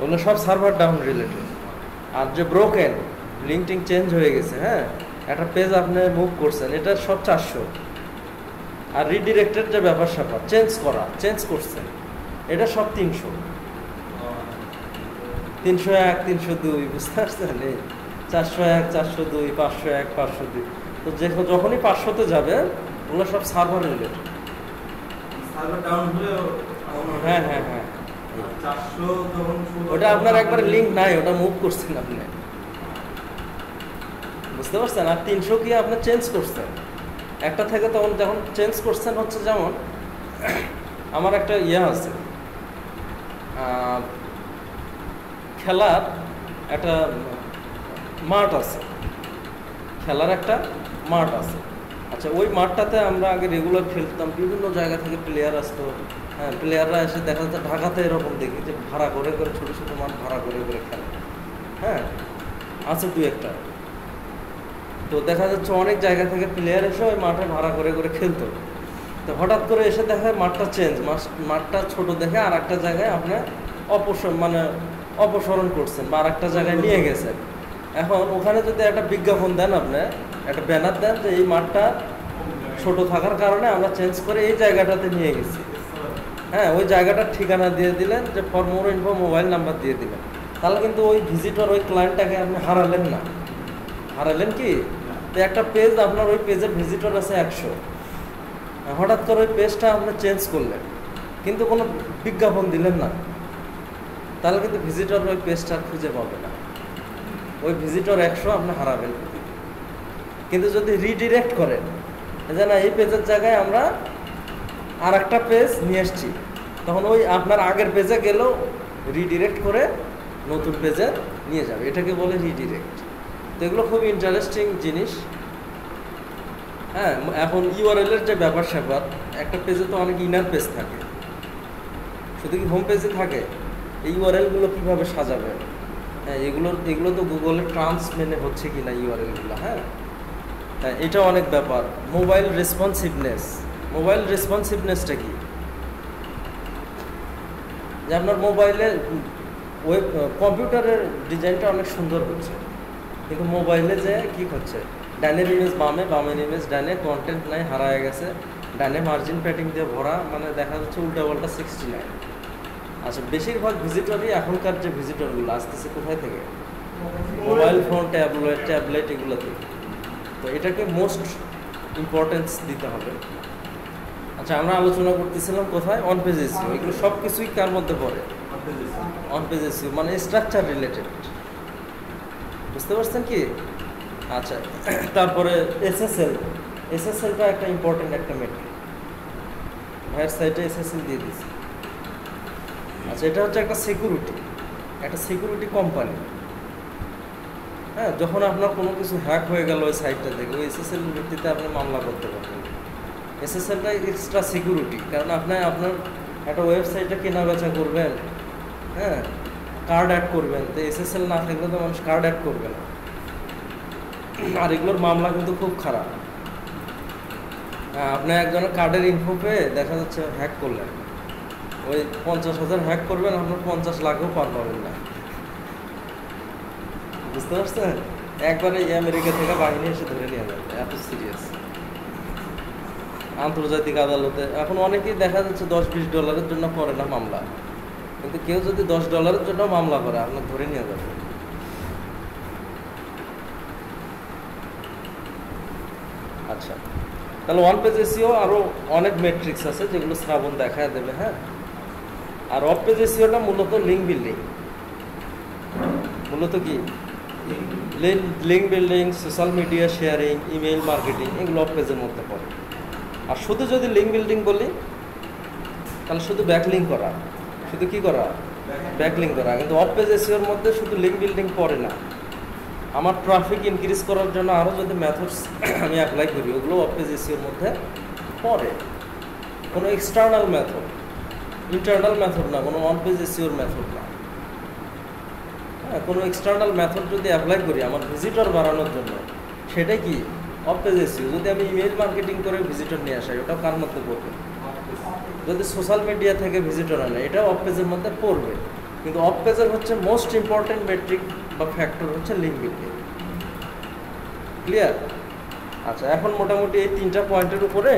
ওগুলো সব সার্ভার ডাউন রিলেটেড। আর যে ব্রোকেন, লিঙ্কটিং চেঞ্জ হয়ে গেছে, হ্যাঁ একটা পেজ আপনি মুভ করছেন, এটা সব 400। আর রিডিরেক্টেড যে ব্যাপার স্যাপার, চেঞ্জ করছেন, এটা সব 300, 301, 302, বুঝতে পারছেন? এই 401, 402, 501, 502, তো যখনই 500-তে যাবে ওগুলো সব সার্ভার রিলেটেড। সার্ভার ডাউন হলে হ্যাঁ হ্যাঁ হ্যাঁ, 400 যখন ওটা আপনার একবার লিঙ্ক নাই, ওটা মুভ করছেন আপনি, বুঝতে পারছেন? আর 300 কি আপনি চেঞ্জ করছেন একটা থেকে, তখন যখন চেঞ্জ করছেন হচ্ছে যেমন আমার একটা ইয়ে আছে, খেলার একটা মাঠ আছে, খেলার একটা মাঠ আছে। আচ্ছা, ওই মাঠটাতে আমরা আগে রেগুলার খেলতাম, বিভিন্ন জায়গা থেকে প্লেয়ার আসতো। হ্যাঁ, প্লেয়াররা এসে দেখা যাচ্ছে ঢাকাতে এরকম দেখি যে ভাড়া করে করে ছোটো ছোটো মাঠ ভাড়া করে করে খেলে। হ্যাঁ, আছে 2-1টা। তো দেখা যাচ্ছে অনেক জায়গা থেকে প্লেয়ার এসে ওই মাঠে ভাড়া করে করে খেলতো। তো হঠাৎ করে এসে দেখা যায় মাঠটা চেঞ্জ, মাঠটা ছোট দেখে আর একটা জায়গায় আপনার অপসরণ করছেন বা আর একটা জায়গায় নিয়ে গেছেন। এখন ওখানে যদি একটা বিজ্ঞাপন দেন, আপনি একটা ব্যানার দেন যে এই মাঠটা ছোট থাকার কারণে আমরা চেঞ্জ করে এই জায়গাটাতে নিয়ে গেছি। হ্যাঁ, ওই জায়গাটার ঠিকানা দিয়ে দিলেন, যে for more info mobile number দিয়ে দিলেন, তাহলে কিন্তু ওই ভিজিটর, ওই ক্লায়েন্টটাকে আপনি হারালেন না। হারালেন কি? তো একটা পেজ, আপনার ওই পেজের ভিজিটর আছে 100, হঠাৎ করে ওই পেজটা আপনি চেঞ্জ করলেন কিন্তু কোনো বিজ্ঞাপন দিলেন না, তাহলে কিন্তু ভিজিটর ওই পেজটা খুঁজে পাবে না। ওই ভিজিটর 100 আপনি হারাবেন। কিন্তু যদি রিডিরেক্ট করেন যে না, এই পেজের জায়গায় আমরা আর একটা পেজ নিয়ে এসছি, তখন ওই আপনার আগের পেজে গেলেও রিডিরেক্ট করে নতুন পেজে নিয়ে যাবে, এটাকে বলে রিডিরেক্ট। তো এগুলো খুব ইন্টারেস্টিং জিনিস। হ্যাঁ, এখন ইউআরএল-এর যে ব্যাপার স্যাপার, একটা পেজে তো অনেক ইনার পেজ থাকে, শুধু কি হোম পেজে থাকে? এই ইউআরএলগুলো কীভাবে সাজাবে? হ্যাঁ, এগুলো তো গুগলের ট্রান্স মেনে হচ্ছে কি না ইউআরএলগুলো। হ্যাঁ, এটা অনেক ব্যাপার। মোবাইল রেসপন্সিভনেসটা কি? যে আপনার মোবাইলে কম্পিউটারের ডিজাইনটা অনেক সুন্দর হচ্ছে, কিন্তু মোবাইলে যে কি হচ্ছে, ডানের ইমেজ বামে, বামের ইমেজ ডানে, কন্টেন্ট নাই, হারায় গেছে, ডানে মার্জিন প্যাটিং দিয়ে ভরা, মানে দেখা যাচ্ছে উল্টাপাল্টা 69। আচ্ছা, বেশিরভাগ ভিজিটরই এখনকার যে ভিজিটরগুলো আসতেছে কোথায় থেকে? মোবাইল ফোন, ট্যাবলেট এগুলো থেকে। তো এটাকে মোস্ট ইম্পর্টেন্স দিতে হবে। আচ্ছা, আমরা আলোচনা করতেছিলাম কোথায়? On page SEO. এগুলো সব কিছুই কার মধ্যে পড়ে? অন পেজ এসইও, মানে স্ট্রাকচার রিলেটেড, বুঝতে পারছেন কি? আচ্ছা, তারপরে এসএসএলটা একটা ইম্পর্টেন্ট একটা মেট্রিক, ভাইয়ের সাইটে এসএসএল দিয়ে দিয়েছি। আচ্ছা, এটা হচ্ছে একটা সিকিউরিটি কোম্পানি। হ্যাঁ, যখন আপনার কোনো কিছু হ্যাক হয়ে গেল ওই সাইটটা থেকে, ওই এসএসএল ভিত্তিতে আপনি মামলা করতে পারবেন। এসএসএলটা এক্সট্রা সিকিউরিটি, কারণ আপনার একটা ওয়েবসাইটে কেনা বেচা করবেন, হ্যাঁ, কার্ড অ্যাড করবেন, তো এসএসএল না থাকলে তো মানুষ কার্ড অ্যাড করবে না। আর এগুলোর মামলা কিন্তু খুব খারাপ। হ্যাঁ, আপনি একজনের কার্ডের ইনফো পেয়ে দেখা যাচ্ছে হ্যাক করলেন, ওই 50,000 হ্যাক করবেন, আপনার 50 লাখও পার পাবেন না, বুঝতে পারছেন? একবারে আমেরিকা থেকে বাহিনী এসে ধরে নিয়ে যাবে, এত সিরিয়াস। আন্তর্জাতিক আদালতে এখন অনেকেই দেখা যাচ্ছে $10-20 জন্য করে না মামলা, কিন্তু কেউ যদি $10 জন্য মামলা করে, আপনার ধরে নিয়ে যাবে। আচ্ছা, তাহলে ওয়ান পেজ এসইও আরও অনেক মেট্রিক্স আছে যেগুলো শ্রাবণ দেখায় দেবে। হ্যাঁ, আর অফ পেজ এসইওটা মূলত লিঙ্ক বিল্ডিং, মূলত কি link building, social media sharing, email marketing, এগুলো অফ পেজের মধ্যে পড়ে। আর শুধু যদি লিঙ্ক বিল্ডিং বলি তাহলে শুধু ব্যাকলিঙ্ক করা, শুধু কি করা? ব্যাকলিঙ্ক করা। কিন্তু অফ পেজ এসইওর মধ্যে শুধু লিঙ্ক বিল্ডিং পড়ে না, আমার ট্রাফিক ইনক্রিজ করার জন্য আরও যদি মেথডস আমি অ্যাপ্লাই করি, ওগুলো অফ পেজ এসইওর মধ্যে পড়ে। কোনো এক্সটার্নাল মেথড, ইন্টারনাল মেথড না, কোনো অন পেজ এসইওর মেথড না। হ্যাঁ, কোনো এক্সটার্নাল মেথড যদি অ্যাপ্লাই করি আমার ভিজিটর বাড়ানোর জন্য, সেটাই কি? Of page SEO. যদি আমি ইমেইল মার্কেটিং করে ভিজিটর নিয়ে আসি, ওটাও কার মধ্যে পড়বে? যদি সোশ্যাল মিডিয়া থেকে ভিজিটর আনে, এটাও অফ পেজের মধ্যে পড়বে। কিন্তু অফ পেজের হচ্ছে মোস্ট ইম্পর্টেন্ট মেট্রিক বা ফ্যাক্টর হচ্ছে লিঙ্ক বিল্ডিং। ক্লিয়ার? আচ্ছা, এখন মোটামুটি এই 3টা পয়েন্টের উপরে